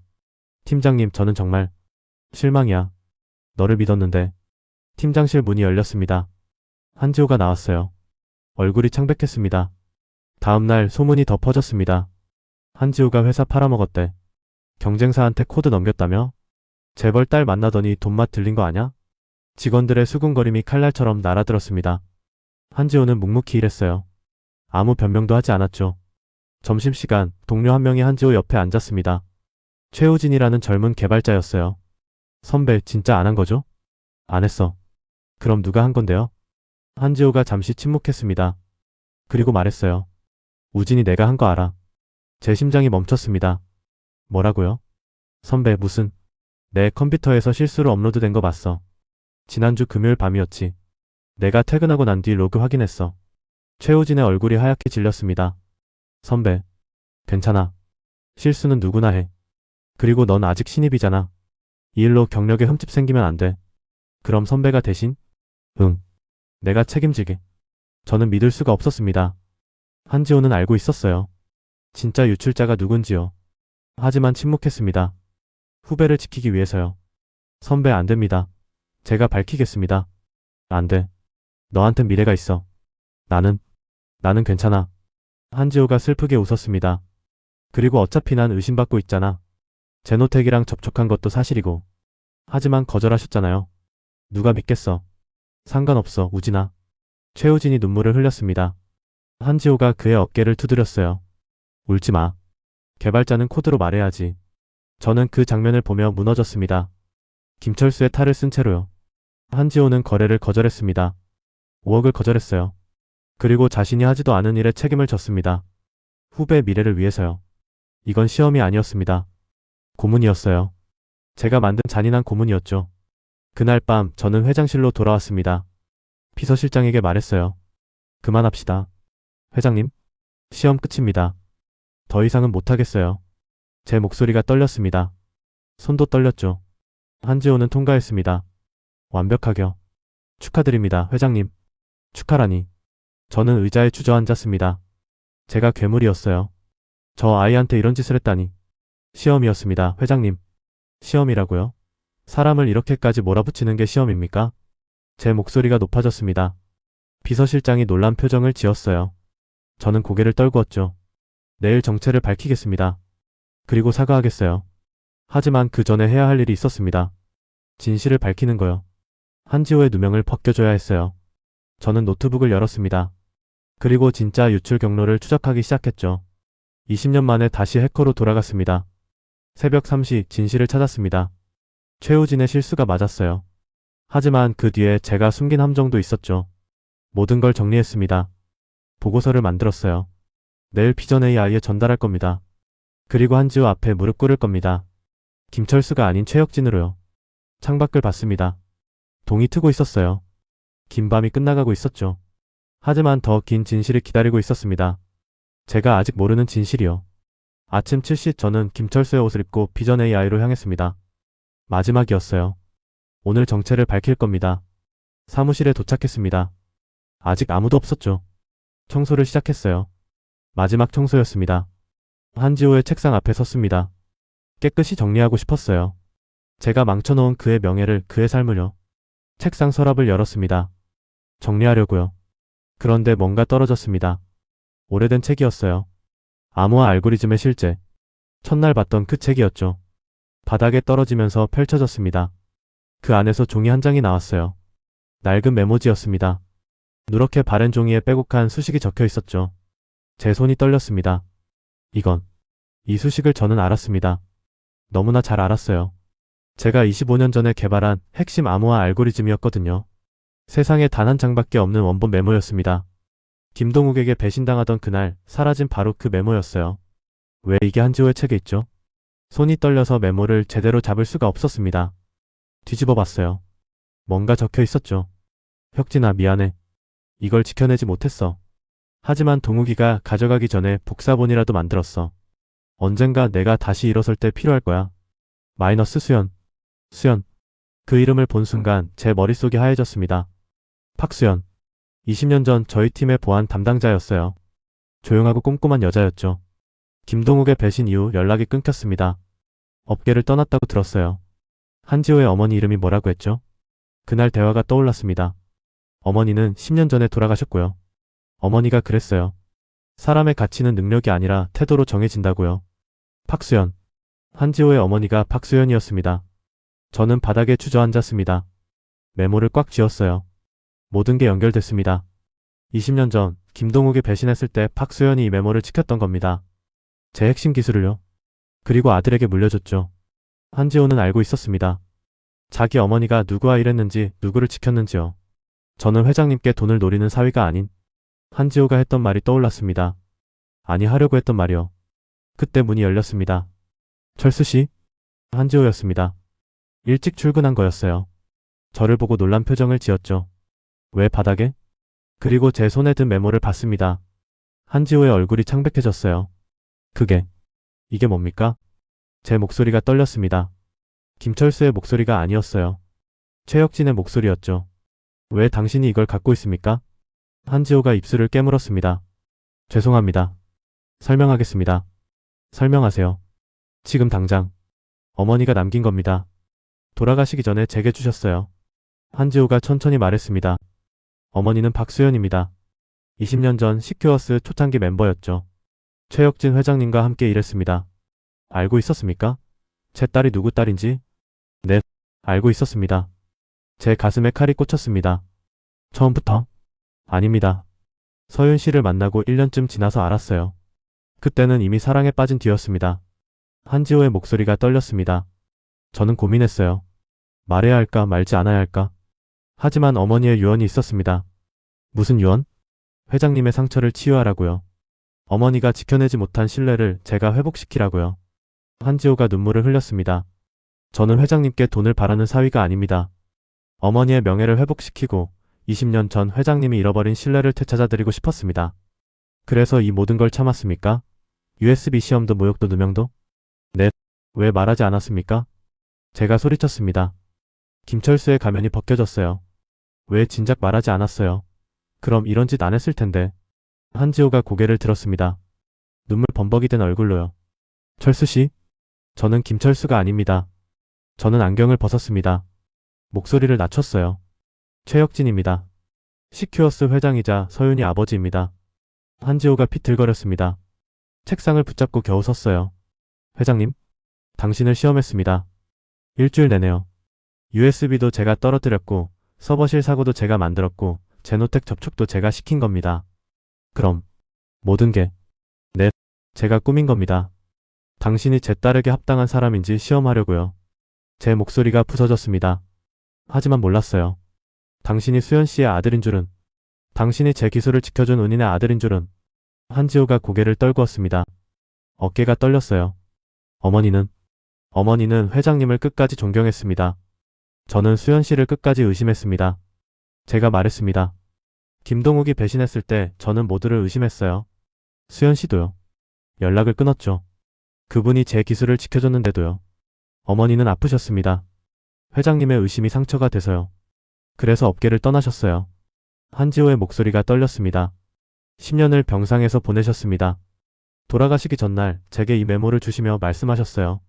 팀장님, 저는 정말 실망이야. 너를 믿었는데. 팀장실 문이 열렸습니다. 한지호가 나왔어요. 얼굴이 창백했습니다. 다음날 소문이 더 퍼졌습니다. 한지호가 회사 팔아먹었대. 경쟁사한테 코드 넘겼다며? 재벌 딸 만나더니 돈맛 들린 거 아냐? 직원들의 수군거림이 칼날처럼 날아들었습니다. 한지호는 묵묵히 일했어요. 아무 변명도 하지 않았죠. 점심시간 동료 한 명이 한지호 옆에 앉았습니다. 최우진이라는 젊은 개발자였어요. 선배, 진짜 안 한 거죠? 안 했어. 그럼 누가 한 건데요? 한지호가 잠시 침묵했습니다. 그리고 말했어요. 우진이 내가 한 거 알아. 제 심장이 멈췄습니다. 뭐라고요? 선배, 무슨? 내 컴퓨터에서 실수로 업로드된 거 봤어. 지난주 금요일 밤이었지. 내가 퇴근하고 난 뒤 로그 확인했어. 최우진의 얼굴이 하얗게 질렸습니다. 선배, 괜찮아. 실수는 누구나 해. 그리고 넌 아직 신입이잖아. 이 일로 경력에 흠집 생기면 안 돼. 그럼 선배가 대신? 응. 내가 책임지게. 저는 믿을 수가 없었습니다. 한지호는 알고 있었어요. 진짜 유출자가 누군지요. 하지만 침묵했습니다. 후배를 지키기 위해서요. 선배, 안 됩니다. 제가 밝히겠습니다. 안 돼. 너한텐 미래가 있어. 나는 괜찮아. 한지호가 슬프게 웃었습니다. 그리고 어차피 난 의심받고 있잖아. 제노텍이랑 접촉한 것도 사실이고. 하지만 거절하셨잖아요. 누가 믿겠어. 상관없어, 우진아. 최우진이 눈물을 흘렸습니다. 한지호가 그의 어깨를 두드렸어요. 울지 마. 개발자는 코드로 말해야지. 저는 그 장면을 보며 무너졌습니다. 김철수의 탈을 쓴 채로요. 한지호는 거래를 거절했습니다. 5억을 거절했어요. 그리고 자신이 하지도 않은 일에 책임을 졌습니다. 후배의 미래를 위해서요. 이건 시험이 아니었습니다. 고문이었어요. 제가 만든 잔인한 고문이었죠. 그날 밤 저는 회장실로 돌아왔습니다. 비서실장에게 말했어요. 그만합시다. 회장님, 시험 끝입니다. 더 이상은 못하겠어요. 제 목소리가 떨렸습니다. 손도 떨렸죠. 한지호는 통과했습니다. 완벽하게요. 축하드립니다, 회장님. 축하라니. 저는 의자에 주저앉았습니다. 제가 괴물이었어요. 저 아이한테 이런 짓을 했다니. 시험이었습니다, 회장님. 시험이라고요? 사람을 이렇게까지 몰아붙이는 게 시험입니까? 제 목소리가 높아졌습니다. 비서실장이 놀란 표정을 지었어요. 저는 고개를 떨구었죠. 내일 정체를 밝히겠습니다. 그리고 사과하겠어요. 하지만 그 전에 해야 할 일이 있었습니다. 진실을 밝히는 거요. 한지호의 누명을 벗겨줘야 했어요. 저는 노트북을 열었습니다. 그리고 진짜 유출 경로를 추적하기 시작했죠. 20년 만에 다시 해커로 돌아갔습니다. 새벽 3시 진실을 찾았습니다. 최우진의 실수가 맞았어요. 하지만 그 뒤에 제가 숨긴 함정도 있었죠. 모든 걸 정리했습니다. 보고서를 만들었어요. 내일 비전 AI에 전달할 겁니다. 그리고 한지호 앞에 무릎 꿇을 겁니다. 김철수가 아닌 최혁진으로요. 창밖을 봤습니다. 동이 트고 있었어요. 긴 밤이 끝나가고 있었죠. 하지만 더 긴 진실이 기다리고 있었습니다. 제가 아직 모르는 진실이요. 아침 7시 저는 김철수의 옷을 입고 비전 AI로 향했습니다. 마지막이었어요. 오늘 정체를 밝힐 겁니다. 사무실에 도착했습니다. 아직 아무도 없었죠. 청소를 시작했어요. 마지막 청소였습니다. 한지호의 책상 앞에 섰습니다. 깨끗이 정리하고 싶었어요. 제가 망쳐놓은 그의 명예를, 그의 삶을요. 책상 서랍을 열었습니다. 정리하려고요. 그런데 뭔가 떨어졌습니다. 오래된 책이었어요. 암호화 알고리즘의 실제. 첫날 봤던 그 책이었죠. 바닥에 떨어지면서 펼쳐졌습니다. 그 안에서 종이 한 장이 나왔어요. 낡은 메모지였습니다. 누렇게 바랜 종이에 빼곡한 수식이 적혀 있었죠. 제 손이 떨렸습니다. 이 수식을 저는 알았습니다. 너무나 잘 알았어요. 제가 25년 전에 개발한 핵심 암호화 알고리즘이었거든요. 세상에 단 한 장밖에 없는 원본 메모였습니다. 김동욱에게 배신당하던 그날 사라진 바로 그 메모였어요. 왜 이게 한지호의 책에 있죠? 손이 떨려서 메모를 제대로 잡을 수가 없었습니다. 뒤집어 봤어요. 뭔가 적혀 있었죠. 혁진아, 미안해. 이걸 지켜내지 못했어. 하지만 동욱이가 가져가기 전에 복사본이라도 만들었어. 언젠가 내가 다시 일어설 때 필요할 거야. 마이너스 수연. 그 이름을 본 순간 제 머릿속이 하얘졌습니다. 박수연. 20년 전 저희 팀의 보안 담당자였어요. 조용하고 꼼꼼한 여자였죠. 김동욱의 배신 이후 연락이 끊겼습니다. 업계를 떠났다고 들었어요. 한지호의 어머니 이름이 뭐라고 했죠? 그날 대화가 떠올랐습니다. 어머니는 10년 전에 돌아가셨고요. 어머니가 그랬어요. 사람의 가치는 능력이 아니라 태도로 정해진다고요. 박수연. 한지호의 어머니가 박수연이었습니다. 저는 바닥에 주저앉았습니다. 메모를 꽉 쥐었어요. 모든 게 연결됐습니다. 20년 전 김동욱이 배신했을 때 박수연이 이 메모를 지켰던 겁니다. 제 핵심 기술을요. 그리고 아들에게 물려줬죠. 한지호는 알고 있었습니다. 자기 어머니가 누구와 일했는지, 누구를 지켰는지요. 저는 회장님께 돈을 노리는 사위가 아닌 한지호가 했던 말이 떠올랐습니다. 아니, 하려고 했던 말이요. 그때 문이 열렸습니다. 철수 씨? 한지호였습니다. 일찍 출근한 거였어요. 저를 보고 놀란 표정을 지었죠. 왜 바닥에? 그리고 제 손에 든 메모를 봤습니다. 한지호의 얼굴이 창백해졌어요. 이게 뭡니까? 제 목소리가 떨렸습니다. 김철수의 목소리가 아니었어요. 최혁진의 목소리였죠. 왜 당신이 이걸 갖고 있습니까? 한지호가 입술을 깨물었습니다. 죄송합니다. 설명하겠습니다. 설명하세요. 지금 당장. 어머니가 남긴 겁니다. 돌아가시기 전에 제게 주셨어요. 한지호가 천천히 말했습니다. 어머니는 박수연입니다. 20년 전 시큐어스 초창기 멤버였죠. 최혁진 회장님과 함께 일했습니다. 알고 있었습니까? 제 딸이 누구 딸인지? 네, 알고 있었습니다. 제 가슴에 칼이 꽂혔습니다. 처음부터? 아닙니다. 서윤 씨를 만나고 1년쯤 지나서 알았어요. 그때는 이미 사랑에 빠진 뒤였습니다. 한지호의 목소리가 떨렸습니다. 저는 고민했어요. 말해야 할까 말지 않아야 할까? 하지만 어머니의 유언이 있었습니다. 무슨 유언? 회장님의 상처를 치유하라고요. 어머니가 지켜내지 못한 신뢰를 제가 회복시키라고요. 한지호가 눈물을 흘렸습니다. 저는 회장님께 돈을 바라는 사위가 아닙니다. 어머니의 명예를 회복시키고 20년 전 회장님이 잃어버린 신뢰를 되찾아드리고 싶었습니다. 그래서 이 모든 걸 참았습니까? USB 시험도 모욕도 누명도? 네. 왜 말하지 않았습니까? 제가 소리쳤습니다. 김철수의 가면이 벗겨졌어요. 왜 진작 말하지 않았어요? 그럼 이런 짓 안 했을 텐데. 한지호가 고개를 들었습니다. 눈물 범벅이 된 얼굴로요. 철수 씨? 저는 김철수가 아닙니다. 저는 안경을 벗었습니다. 목소리를 낮췄어요. 최혁진입니다. 시큐어스 회장이자 서윤이 아버지입니다. 한지호가 비틀거렸습니다. 책상을 붙잡고 겨우 섰어요. 회장님, 당신을 시험했습니다. 일주일 내내요. USB도 제가 떨어뜨렸고 서버실 사고도 제가 만들었고 제노텍 접촉도 제가 시킨 겁니다. 그럼 모든 게 네, 제가 꾸민 겁니다. 당신이 제 딸에게 합당한 사람인지 시험하려고요. 제 목소리가 부서졌습니다. 하지만 몰랐어요. 당신이 수연 씨의 아들인 줄은, 당신이 제 기술을 지켜준 은인의 아들인 줄은. 한지호가 고개를 떨구었습니다. 어깨가 떨렸어요. 어머니는 회장님을 끝까지 존경했습니다. 저는 수연 씨를 끝까지 의심했습니다. 제가 말했습니다. 김동욱이 배신했을 때 저는 모두를 의심했어요. 수연 씨도요. 연락을 끊었죠. 그분이 제 기술을 지켜줬는데도요. 어머니는 아프셨습니다. 회장님의 의심이 상처가 돼서요. 그래서 업계를 떠나셨어요. 한지호의 목소리가 떨렸습니다. 10년을 병상에서 보내셨습니다. 돌아가시기 전날 제게 이 메모를 주시며 말씀하셨어요.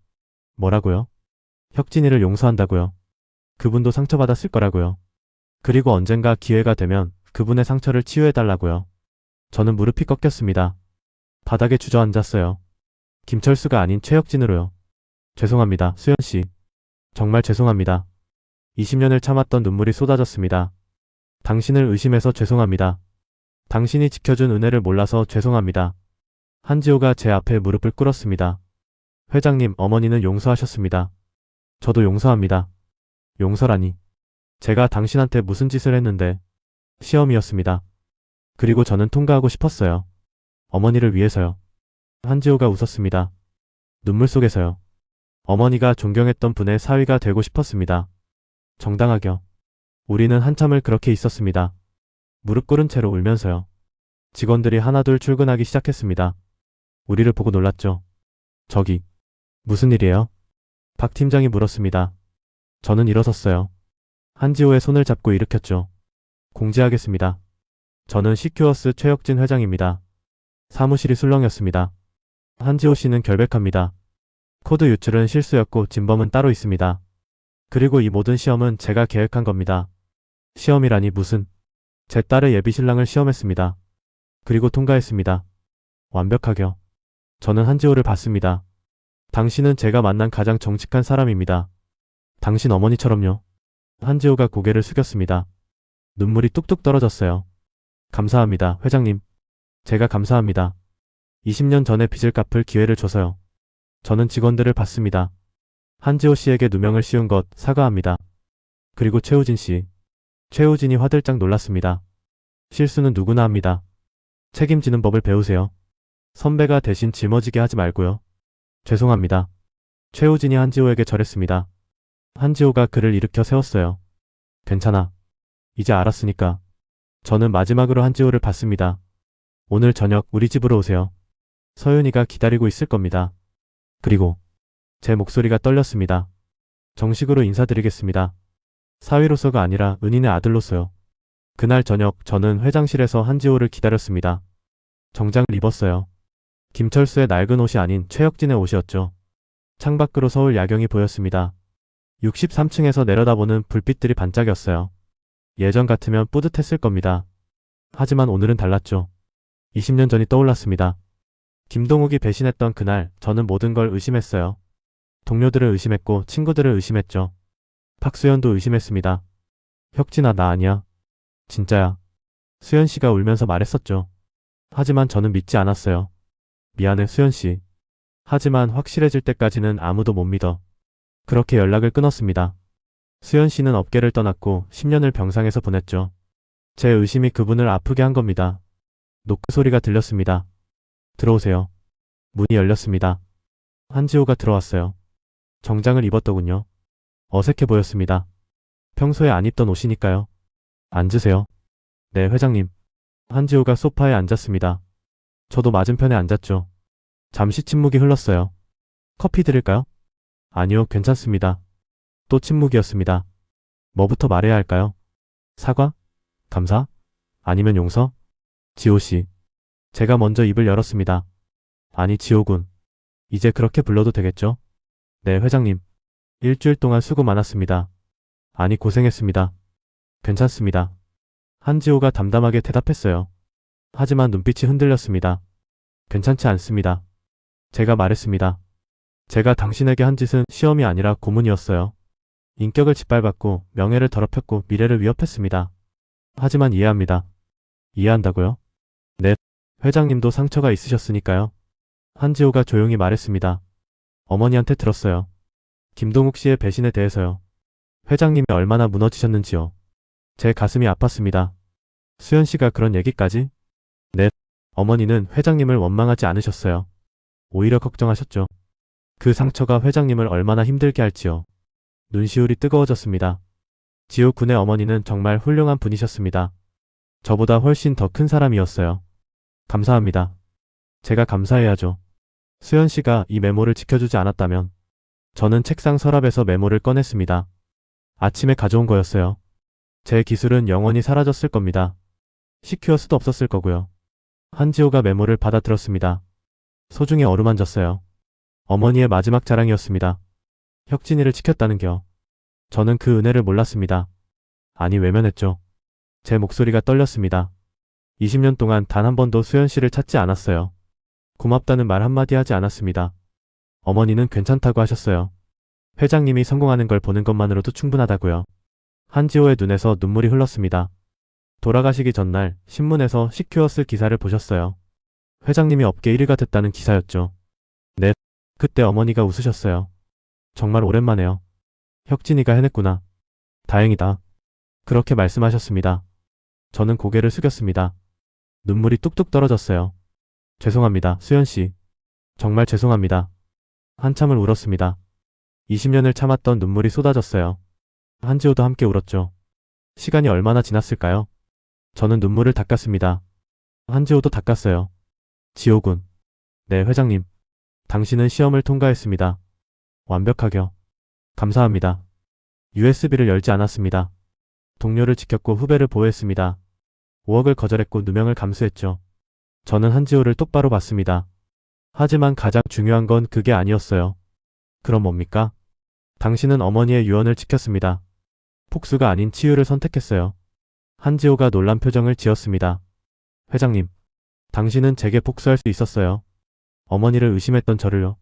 뭐라고요? 혁진이를 용서한다고요. 그분도 상처받았을 거라고요. 그리고 언젠가 기회가 되면 그분의 상처를 치유해달라고요. 저는 무릎이 꺾였습니다. 바닥에 주저앉았어요. 김철수가 아닌 최혁진으로요. 죄송합니다, 수연 씨. 정말 죄송합니다. 20년을 참았던 눈물이 쏟아졌습니다. 당신을 의심해서 죄송합니다. 당신이 지켜준 은혜를 몰라서 죄송합니다. 한지호가 제 앞에 무릎을 꿇었습니다. 회장님, 어머니는 용서하셨습니다. 저도 용서합니다. 용서라니. 제가 당신한테 무슨 짓을 했는데. 시험이었습니다. 그리고 저는 통과하고 싶었어요. 어머니를 위해서요. 한지호가 웃었습니다. 눈물 속에서요. 어머니가 존경했던 분의 사위가 되고 싶었습니다. 정당하게요. 우리는 한참을 그렇게 있었습니다. 무릎 꿇은 채로 울면서요. 직원들이 하나둘 출근하기 시작했습니다. 우리를 보고 놀랐죠. 저기, 무슨 일이에요? 박 팀장이 물었습니다. 저는 일어섰어요. 한지호의 손을 잡고 일으켰죠. 공지하겠습니다. 저는 시큐어스 최혁진 회장입니다. 사무실이 술렁였습니다. 한지호 씨는 결백합니다. 코드 유출은 실수였고 진범은 따로 있습니다. 그리고 이 모든 시험은 제가 계획한 겁니다. 시험이라니 무슨. 제 딸의 예비신랑을 시험했습니다. 그리고 통과했습니다. 완벽하게요. 저는 한지호를 봤습니다. 당신은 제가 만난 가장 정직한 사람입니다. 당신 어머니처럼요. 한지호가 고개를 숙였습니다. 눈물이 뚝뚝 떨어졌어요. 감사합니다, 회장님. 제가 감사합니다. 20년 전에 빚을 갚을 기회를 줘서요. 저는 직원들을 봤습니다. 한지호 씨에게 누명을 씌운 것 사과합니다. 그리고 최우진 씨. 최우진이 화들짝 놀랐습니다. 실수는 누구나 합니다. 책임지는 법을 배우세요. 선배가 대신 짊어지게 하지 말고요. 죄송합니다. 최우진이 한지호에게 절했습니다. 한지호가 그를 일으켜 세웠어요. 괜찮아. 이제 알았으니까. 저는 마지막으로 한지호를 봤습니다. 오늘 저녁 우리 집으로 오세요. 서윤이가 기다리고 있을 겁니다. 그리고 제 목소리가 떨렸습니다. 정식으로 인사드리겠습니다. 사위로서가 아니라 은인의 아들로서요. 그날 저녁 저는 회장실에서 한지호를 기다렸습니다. 정장을 입었어요. 김철수의 낡은 옷이 아닌 최혁진의 옷이었죠. 창밖으로 서울 야경이 보였습니다. 63층에서 내려다보는 불빛들이 반짝였어요. 예전 같으면 뿌듯했을 겁니다. 하지만 오늘은 달랐죠. 20년 전이 떠올랐습니다. 김동욱이 배신했던 그날 저는 모든 걸 의심했어요. 동료들을 의심했고 친구들을 의심했죠. 박수연도 의심했습니다. 혁진아, 나 아니야. 진짜야. 수연 씨가 울면서 말했었죠. 하지만 저는 믿지 않았어요. 미안해, 수연 씨. 하지만 확실해질 때까지는 아무도 못 믿어. 그렇게 연락을 끊었습니다. 수연 씨는 업계를 떠났고 10년을 병상에서 보냈죠. 제 의심이 그분을 아프게 한 겁니다. 노크 소리가 들렸습니다. 들어오세요. 문이 열렸습니다. 한지호가 들어왔어요. 정장을 입었더군요. 어색해 보였습니다. 평소에 안 입던 옷이니까요. 앉으세요. 네, 회장님. 한지호가 소파에 앉았습니다. 저도 맞은편에 앉았죠. 잠시 침묵이 흘렀어요. 커피 드릴까요? 아니요, 괜찮습니다. 또 침묵이었습니다. 뭐부터 말해야 할까요? 사과? 감사? 아니면 용서? 지호씨. 제가 먼저 입을 열었습니다. 아니, 지호군. 이제 그렇게 불러도 되겠죠? 네, 회장님. 일주일 동안 수고 많았습니다. 아니, 고생했습니다. 괜찮습니다. 한지호가 담담하게 대답했어요. 하지만 눈빛이 흔들렸습니다. 괜찮지 않습니다. 제가 말했습니다. 제가 당신에게 한 짓은 시험이 아니라 고문이었어요. 인격을 짓밟았고 명예를 더럽혔고 미래를 위협했습니다. 하지만 이해합니다. 이해한다고요? 네. 회장님도 상처가 있으셨으니까요. 한지호가 조용히 말했습니다. 어머니한테 들었어요. 김동욱 씨의 배신에 대해서요. 회장님이 얼마나 무너지셨는지요. 제 가슴이 아팠습니다. 수연 씨가 그런 얘기까지? 네. 어머니는 회장님을 원망하지 않으셨어요. 오히려 걱정하셨죠. 그 상처가 회장님을 얼마나 힘들게 할지요. 눈시울이 뜨거워졌습니다. 지호 군의 어머니는 정말 훌륭한 분이셨습니다. 저보다 훨씬 더 큰 사람이었어요. 감사합니다. 제가 감사해야죠. 수연 씨가 이 메모를 지켜주지 않았다면 저는 책상 서랍에서 메모를 꺼냈습니다. 아침에 가져온 거였어요. 제 기술은 영원히 사라졌을 겁니다. 시큐어 수도 없었을 거고요. 한지호가 메모를 받아들었습니다. 소중히 어루만졌어요. 어머니의 마지막 자랑이었습니다. 혁진이를 지켰다는 겨. 저는 그 은혜를 몰랐습니다. 아니, 외면했죠. 제 목소리가 떨렸습니다. 20년 동안 단 한 번도 수연 씨를 찾지 않았어요. 고맙다는 말 한마디 하지 않았습니다. 어머니는 괜찮다고 하셨어요. 회장님이 성공하는 걸 보는 것만으로도 충분하다고요. 한지호의 눈에서 눈물이 흘렀습니다. 돌아가시기 전날 신문에서 시큐어스 기사를 보셨어요. 회장님이 업계 1위가 됐다는 기사였죠. 네. 그때 어머니가 웃으셨어요. 정말 오랜만에요. 혁진이가 해냈구나. 다행이다. 그렇게 말씀하셨습니다. 저는 고개를 숙였습니다. 눈물이 뚝뚝 떨어졌어요. 죄송합니다, 수연 씨. 정말 죄송합니다. 한참을 울었습니다. 20년을 참았던 눈물이 쏟아졌어요. 한지호도 함께 울었죠. 시간이 얼마나 지났을까요? 저는 눈물을 닦았습니다. 한지호도 닦았어요. 지호군. 네, 회장님. 당신은 시험을 통과했습니다. 완벽하게요. 감사합니다. USB를 열지 않았습니다. 동료를 지켰고 후배를 보호했습니다. 5억을 거절했고 누명을 감수했죠. 저는 한지호를 똑바로 봤습니다. 하지만 가장 중요한 건 그게 아니었어요. 그럼 뭡니까? 당신은 어머니의 유언을 지켰습니다. 복수가 아닌 치유를 선택했어요. 한지호가 놀란 표정을 지었습니다. 회장님, 당신은 제게 복수할 수 있었어요. 어머니를 의심했던 저를요.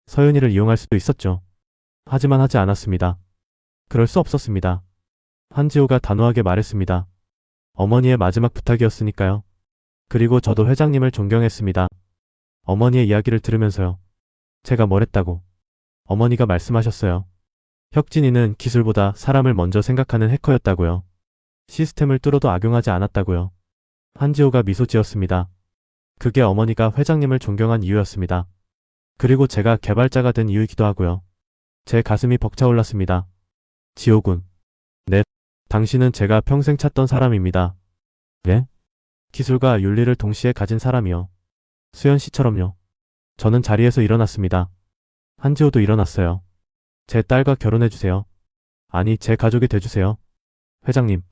서윤이를 이용할 수도 있었죠. 하지만 하지 않았습니다. 그럴 수 없었습니다. 한지호가 단호하게 말했습니다. 어머니의 마지막 부탁이었으니까요. 그리고 저도 회장님을 존경했습니다. 어머니의 이야기를 들으면서요. 제가 뭘 했다고? 어머니가 말씀하셨어요. 혁진이는 기술보다 사람을 먼저 생각하는 해커였다고요. 시스템을 뚫어도 악용하지 않았다고요. 한지호가 미소 지었습니다. 그게 어머니가 회장님을 존경한 이유였습니다. 그리고 제가 개발자가 된 이유이기도 하고요. 제 가슴이 벅차올랐습니다. 지호군. 네. 당신은 제가 평생 찾던 사람입니다. 네? 기술과 윤리를 동시에 가진 사람이요. 수연 씨처럼요. 저는 자리에서 일어났습니다. 한지호도 일어났어요. 제 딸과 결혼해주세요. 아니, 제 가족이 돼주세요. 회장님.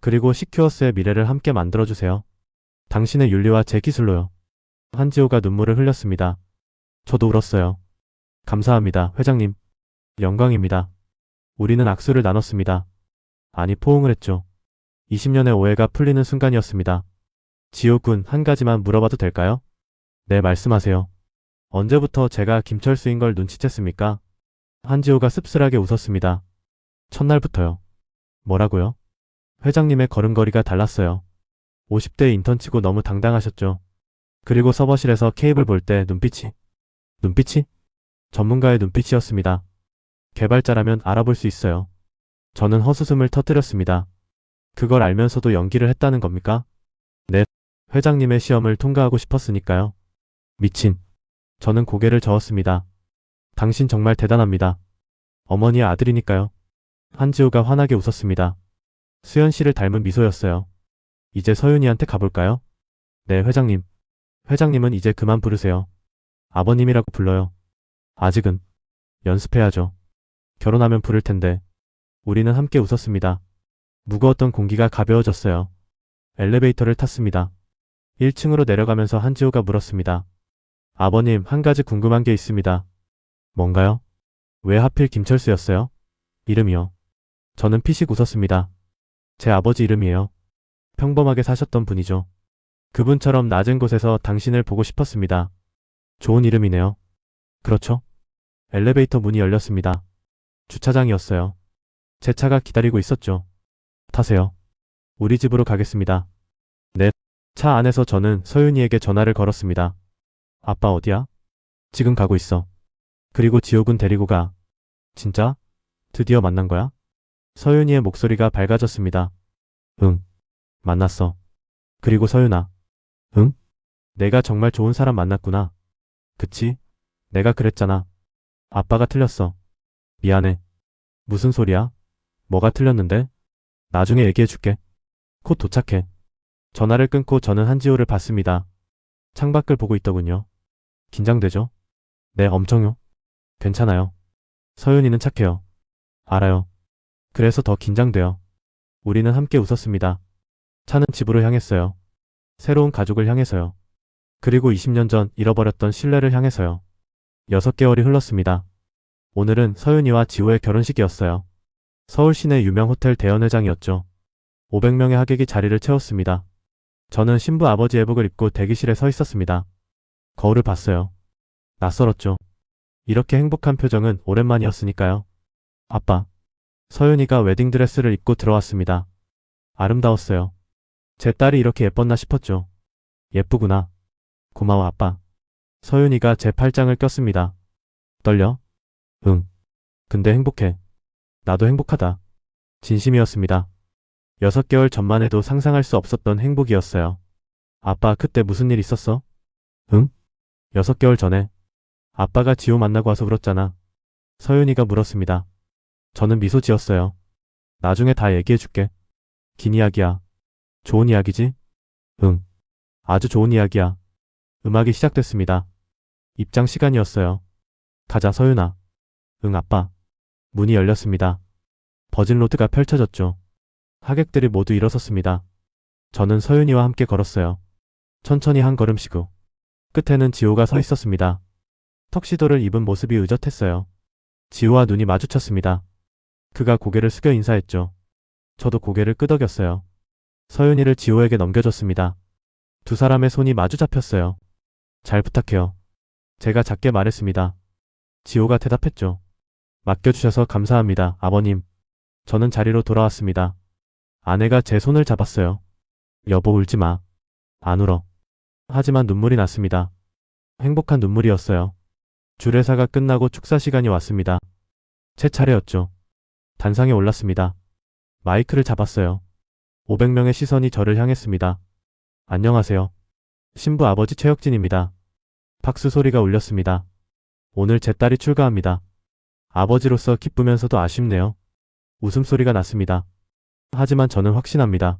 그리고 시큐어스의 미래를 함께 만들어주세요. 당신의 윤리와 제 기술로요. 한지호가 눈물을 흘렸습니다. 저도 울었어요. 감사합니다, 회장님. 영광입니다. 우리는 악수를 나눴습니다. 아니, 포옹을 했죠. 20년의 오해가 풀리는 순간이었습니다. 지호군, 한 가지만 물어봐도 될까요? 네, 말씀하세요. 언제부터 제가 김철수인 걸 눈치챘습니까? 한지호가 씁쓸하게 웃었습니다. 첫날부터요. 뭐라고요? 회장님의 걸음걸이가 달랐어요. 50대 인턴치고 너무 당당하셨죠. 그리고 서버실에서 케이블 볼 때 눈빛이? 전문가의 눈빛이었습니다. 개발자라면 알아볼 수 있어요. 저는 헛웃음을 터뜨렸습니다. 그걸 알면서도 연기를 했다는 겁니까? 네. 회장님의 시험을 통과하고 싶었으니까요. 미친. 저는 고개를 저었습니다. 당신 정말 대단합니다. 어머니의 아들이니까요. 한지호가 환하게 웃었습니다. 수연 씨를 닮은 미소였어요. 이제 서윤이한테 가볼까요? 네, 회장님. 회장님은 이제 그만 부르세요. 아버님이라고 불러요. 아직은 연습해야죠. 결혼하면 부를 텐데. 우리는 함께 웃었습니다. 무거웠던 공기가 가벼워졌어요. 엘리베이터를 탔습니다. 1층으로 내려가면서 한지호가 물었습니다. 아버님, 한 가지 궁금한 게 있습니다. 뭔가요? 왜 하필 김철수였어요? 이름이요. 저는 피식 웃었습니다. 제 아버지 이름이에요. 평범하게 사셨던 분이죠. 그분처럼 낮은 곳에서 당신을 보고 싶었습니다. 좋은 이름이네요. 그렇죠? 엘리베이터 문이 열렸습니다. 주차장이었어요. 제 차가 기다리고 있었죠. 타세요. 우리 집으로 가겠습니다. 네. 차 안에서 저는 서윤이에게 전화를 걸었습니다. 아빠 어디야? 지금 가고 있어. 그리고 지옥은 데리고 가. 진짜? 드디어 만난 거야? 서윤이의 목소리가 밝아졌습니다. 응. 만났어. 그리고 서윤아. 응? 내가 정말 좋은 사람 만났구나. 그치? 내가 그랬잖아. 아빠가 틀렸어. 미안해. 무슨 소리야? 뭐가 틀렸는데? 나중에 얘기해줄게. 곧 도착해. 전화를 끊고 저는 한지호를 봤습니다. 창밖을 보고 있더군요. 긴장되죠? 네, 엄청요. 괜찮아요. 서윤이는 착해요. 알아요. 그래서 더 긴장돼요. 우리는 함께 웃었습니다. 차는 집으로 향했어요. 새로운 가족을 향해서요. 그리고 20년 전 잃어버렸던 신뢰를 향해서요. 6개월이 흘렀습니다. 오늘은 서윤이와 지호의 결혼식이었어요. 서울 시내 유명 호텔 대연회장이었죠. 500명의 하객이 자리를 채웠습니다. 저는 신부 아버지 예복을 입고 대기실에 서 있었습니다. 거울을 봤어요. 낯설었죠. 이렇게 행복한 표정은 오랜만이었으니까요. 아빠. 서윤이가 웨딩드레스를 입고 들어왔습니다. 아름다웠어요. 제 딸이 이렇게 예뻤나 싶었죠. 예쁘구나. 고마워 아빠. 서윤이가 제 팔짱을 꼈습니다. 떨려? 응. 근데 행복해. 나도 행복하다. 진심이었습니다. 6개월 전만 해도 상상할 수 없었던 행복이었어요. 아빠, 그때 무슨 일 있었어? 응? 6개월 전에. 아빠가 지호 만나고 와서 울었잖아. 서윤이가 물었습니다. 저는 미소 지었어요. 나중에 다 얘기해줄게. 긴 이야기야. 좋은 이야기지? 응. 아주 좋은 이야기야. 음악이 시작됐습니다. 입장 시간이었어요. 가자, 서윤아. 응, 아빠. 문이 열렸습니다. 버진로드가 펼쳐졌죠. 하객들이 모두 일어섰습니다. 저는 서윤이와 함께 걸었어요. 천천히 한 걸음씩 후. 끝에는 지호가 서 있었습니다. 턱시도를 입은 모습이 의젓했어요. 지호와 눈이 마주쳤습니다. 그가 고개를 숙여 인사했죠. 저도 고개를 끄덕였어요. 서윤이를 지호에게 넘겨줬습니다. 두 사람의 손이 마주 잡혔어요. 잘 부탁해요. 제가 작게 말했습니다. 지호가 대답했죠. 맡겨주셔서 감사합니다, 아버님. 저는 자리로 돌아왔습니다. 아내가 제 손을 잡았어요. 여보, 울지 마. 안 울어. 하지만 눈물이 났습니다. 행복한 눈물이었어요. 주례사가 끝나고 축사 시간이 왔습니다. 제 차례였죠. 단상에 올랐습니다. 마이크를 잡았어요. 500명의 시선이 저를 향했습니다. 안녕하세요. 신부 아버지 최혁진입니다. 박수 소리가 울렸습니다. 오늘 제 딸이 출가합니다. 아버지로서 기쁘면서도 아쉽네요. 웃음소리가 났습니다. 하지만 저는 확신합니다.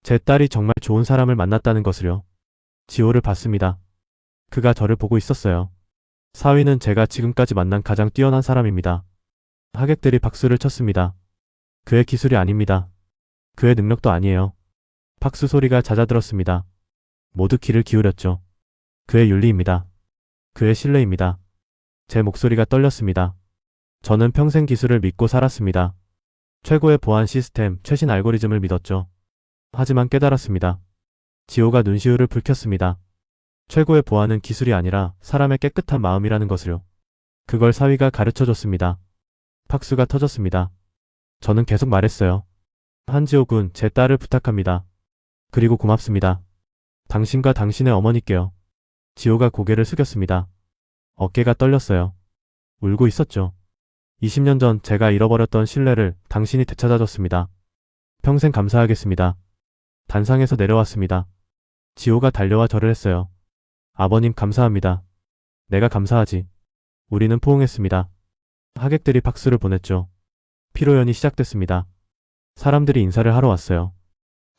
제 딸이 정말 좋은 사람을 만났다는 것을요. 지호를 봤습니다. 그가 저를 보고 있었어요. 사위는 제가 지금까지 만난 가장 뛰어난 사람입니다. 하객들이 박수를 쳤습니다. 그의 기술이 아닙니다. 그의 능력도 아니에요. 박수 소리가 잦아들었습니다. 모두 귀를 기울였죠. 그의 윤리입니다. 그의 신뢰입니다. 제 목소리가 떨렸습니다. 저는 평생 기술을 믿고 살았습니다. 최고의 보안 시스템, 최신 알고리즘을 믿었죠. 하지만 깨달았습니다. 지호가 눈시울을 붉혔습니다. 최고의 보안은 기술이 아니라 사람의 깨끗한 마음이라는 것을요. 그걸 사위가 가르쳐줬습니다. 박수가 터졌습니다. 저는 계속 말했어요. 한지호 군, 제 딸을 부탁합니다. 그리고 고맙습니다. 당신과 당신의 어머니께요. 지호가 고개를 숙였습니다. 어깨가 떨렸어요. 울고 있었죠. 20년 전 제가 잃어버렸던 신뢰를 당신이 되찾아줬습니다. 평생 감사하겠습니다. 단상에서 내려왔습니다. 지호가 달려와 절을 했어요. 아버님 감사합니다. 내가 감사하지. 우리는 포옹했습니다. 하객들이 박수를 보냈죠. 피로연이 시작됐습니다. 사람들이 인사를 하러 왔어요.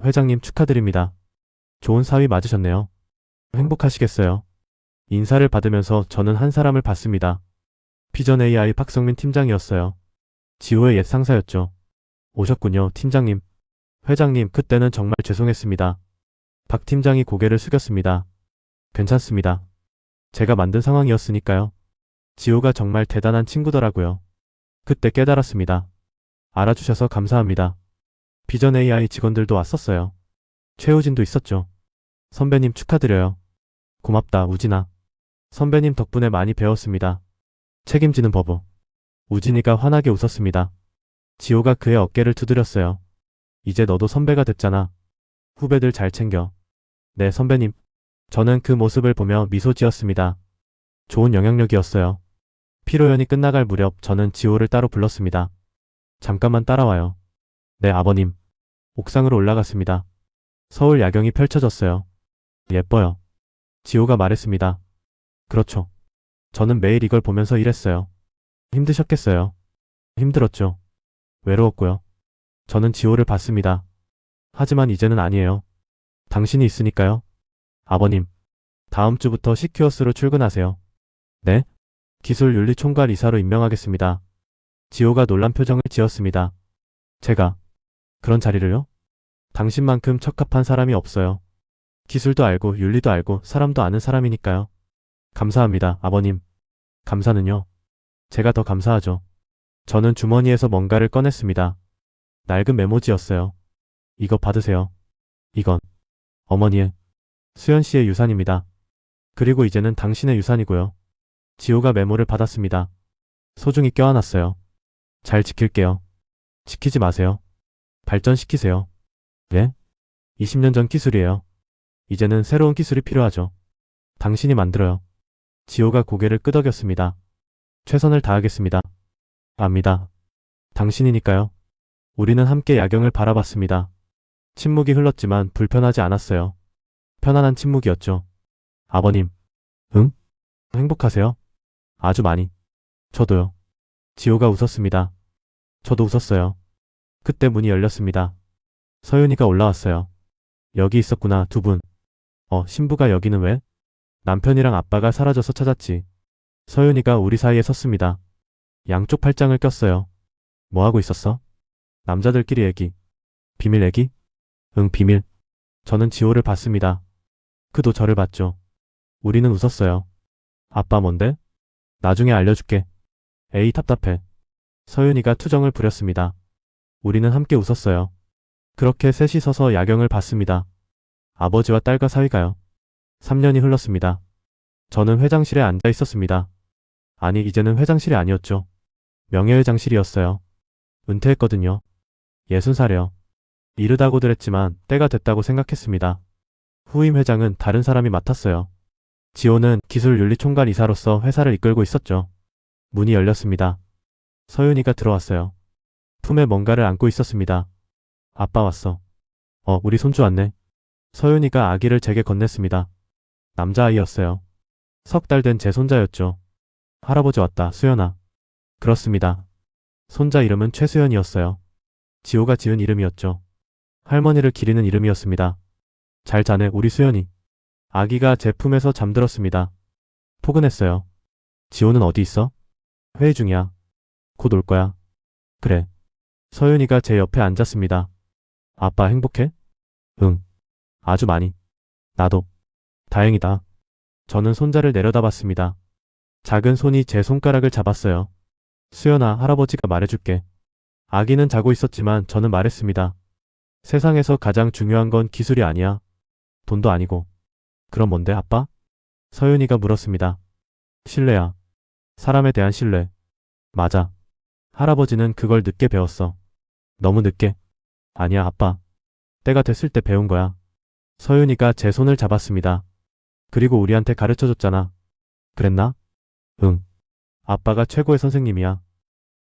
회장님 축하드립니다. 좋은 사위 맞으셨네요. 행복하시겠어요. 인사를 받으면서 저는 한 사람을 봤습니다. 비전 AI 박성민 팀장이었어요. 지호의 옛 상사였죠. 오셨군요, 팀장님. 회장님, 그때는 정말 죄송했습니다. 박 팀장이 고개를 숙였습니다. 괜찮습니다. 제가 만든 상황이었으니까요. 지호가 정말 대단한 친구더라고요. 그때 깨달았습니다. 알아주셔서 감사합니다. 비전 AI 직원들도 왔었어요. 최우진도 있었죠. 선배님 축하드려요. 고맙다, 우진아. 선배님 덕분에 많이 배웠습니다. 책임지는 법을. 우진이가 환하게 웃었습니다. 지호가 그의 어깨를 두드렸어요. 이제 너도 선배가 됐잖아. 후배들 잘 챙겨. 네, 선배님. 저는 그 모습을 보며 미소 지었습니다. 좋은 영향력이었어요. 피로연이 끝나갈 무렵 저는 지호를 따로 불렀습니다. 잠깐만 따라와요. 네, 아버님. 옥상으로 올라갔습니다. 서울 야경이 펼쳐졌어요. 예뻐요. 지호가 말했습니다. 그렇죠. 저는 매일 이걸 보면서 일했어요. 힘드셨겠어요. 힘들었죠. 외로웠고요. 저는 지호를 봤습니다. 하지만 이제는 아니에요. 당신이 있으니까요. 아버님. 다음 주부터 시큐어스로 출근하세요. 네? 기술윤리총괄 이사로 임명하겠습니다. 지호가 놀란 표정을 지었습니다. 제가 그런 자리를요? 당신만큼 적합한 사람이 없어요. 기술도 알고 윤리도 알고 사람도 아는 사람이니까요. 감사합니다, 아버님. 감사는요? 제가 더 감사하죠. 저는 주머니에서 뭔가를 꺼냈습니다. 낡은 메모지였어요. 이거 받으세요. 이건 어머니의, 수연 씨의 유산입니다. 그리고 이제는 당신의 유산이고요. 지호가 메모를 받았습니다. 소중히 껴안았어요. 잘 지킬게요. 지키지 마세요. 발전시키세요. 네? 20년 전 기술이에요. 이제는 새로운 기술이 필요하죠. 당신이 만들어요. 지호가 고개를 끄덕였습니다. 최선을 다하겠습니다. 압니다. 당신이니까요. 우리는 함께 야경을 바라봤습니다. 침묵이 흘렀지만 불편하지 않았어요. 편안한 침묵이었죠. 아버님. 응? 행복하세요? 아주 많이. 저도요. 지호가 웃었습니다. 저도 웃었어요. 그때 문이 열렸습니다. 서윤이가 올라왔어요. 여기 있었구나, 두 분. 신부가 여기는 왜? 남편이랑 아빠가 사라져서 찾았지. 서윤이가 우리 사이에 섰습니다. 양쪽 팔짱을 꼈어요. 뭐 하고 있었어? 남자들끼리 얘기. 비밀 얘기? 응, 비밀. 저는 지호를 봤습니다. 그도 저를 봤죠. 우리는 웃었어요. 아빠 뭔데? 나중에 알려줄게. 에이 답답해. 서윤이가 투정을 부렸습니다. 우리는 함께 웃었어요. 그렇게 셋이 서서 야경을 봤습니다. 아버지와 딸과 사위가요. 3년이 흘렀습니다. 저는 회장실에 앉아 있었습니다. 아니, 이제는 회장실이 아니었죠. 명예회장실이었어요. 은퇴했거든요. 60살이요. 이르다고들 했지만 때가 됐다고 생각했습니다. 후임 회장은 다른 사람이 맡았어요. 지호는 기술윤리총괄 이사로서 회사를 이끌고 있었죠. 문이 열렸습니다. 서윤이가 들어왔어요. 품에 뭔가를 안고 있었습니다. 아빠 왔어. 우리 손주 왔네. 서윤이가 아기를 제게 건넸습니다. 남자아이였어요. 3달 된 제 손자였죠. 할아버지 왔다, 수연아. 그렇습니다. 손자 이름은 최수연이었어요. 지호가 지은 이름이었죠. 할머니를 기리는 이름이었습니다. 잘 자네, 우리 수연이. 아기가 제 품에서 잠들었습니다. 포근했어요. 지호는 어디 있어? 회의 중이야. 곧 올 거야. 그래. 서윤이가 제 옆에 앉았습니다. 아빠 행복해? 응. 아주 많이. 나도. 다행이다. 저는 손자를 내려다봤습니다. 작은 손이 제 손가락을 잡았어요. 수연아, 할아버지가 말해줄게. 아기는 자고 있었지만 저는 말했습니다. 세상에서 가장 중요한 건 기술이 아니야. 돈도 아니고. 그럼 뭔데, 아빠? 서윤이가 물었습니다. 신뢰야. 사람에 대한 신뢰. 맞아. 할아버지는 그걸 늦게 배웠어. 너무 늦게. 아니야, 아빠. 때가 됐을 때 배운 거야. 서윤이가 제 손을 잡았습니다. 그리고 우리한테 가르쳐줬잖아. 그랬나? 응. 아빠가 최고의 선생님이야.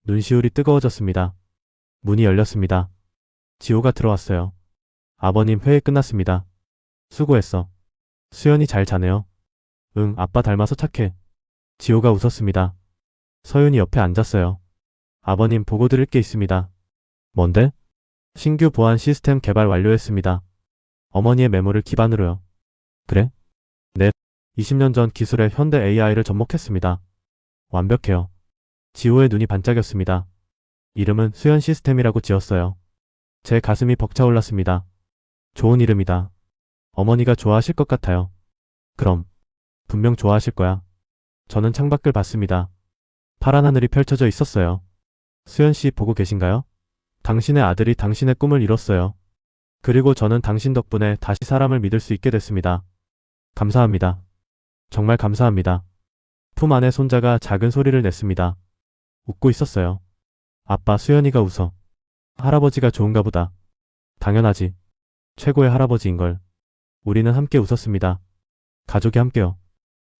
눈시울이 뜨거워졌습니다. 문이 열렸습니다. 지호가 들어왔어요. 아버님, 회의 끝났습니다. 수고했어. 수연이 잘 자네요. 응, 아빠 닮아서 착해. 지호가 웃었습니다. 서윤이 옆에 앉았어요. 아버님, 보고 드릴 게 있습니다. 뭔데? 신규 보안 시스템 개발 완료했습니다. 어머니의 메모를 기반으로요. 그래? 네. 20년 전 기술의 현대 AI를 접목했습니다. 완벽해요. 지호의 눈이 반짝였습니다. 이름은 수연 시스템이라고 지었어요. 제 가슴이 벅차올랐습니다. 좋은 이름이다. 어머니가 좋아하실 것 같아요. 그럼. 분명 좋아하실 거야. 저는 창밖을 봤습니다. 파란 하늘이 펼쳐져 있었어요. 수연 씨 보고 계신가요? 당신의 아들이 당신의 꿈을 이뤘어요. 그리고 저는 당신 덕분에 다시 사람을 믿을 수 있게 됐습니다. 감사합니다. 정말 감사합니다. 품 안에 손자가 작은 소리를 냈습니다. 웃고 있었어요. 아빠, 수연이가 웃어. 할아버지가 좋은가 보다. 당연하지. 최고의 할아버지인걸. 우리는 함께 웃었습니다. 가족이 함께요.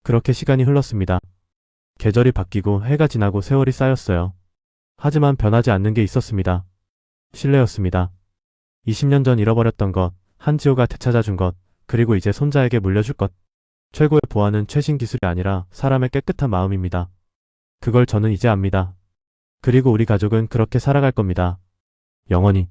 그렇게 시간이 흘렀습니다. 계절이 바뀌고 해가 지나고 세월이 쌓였어요. 하지만 변하지 않는 게 있었습니다. 신뢰였습니다. 20년 전 잃어버렸던 것, 한지호가 되찾아준 것, 그리고 이제 손자에게 물려줄 것. 최고의 보안은 최신 기술이 아니라 사람의 깨끗한 마음입니다. 그걸 저는 이제 압니다. 그리고 우리 가족은 그렇게 살아갈 겁니다. 영원히.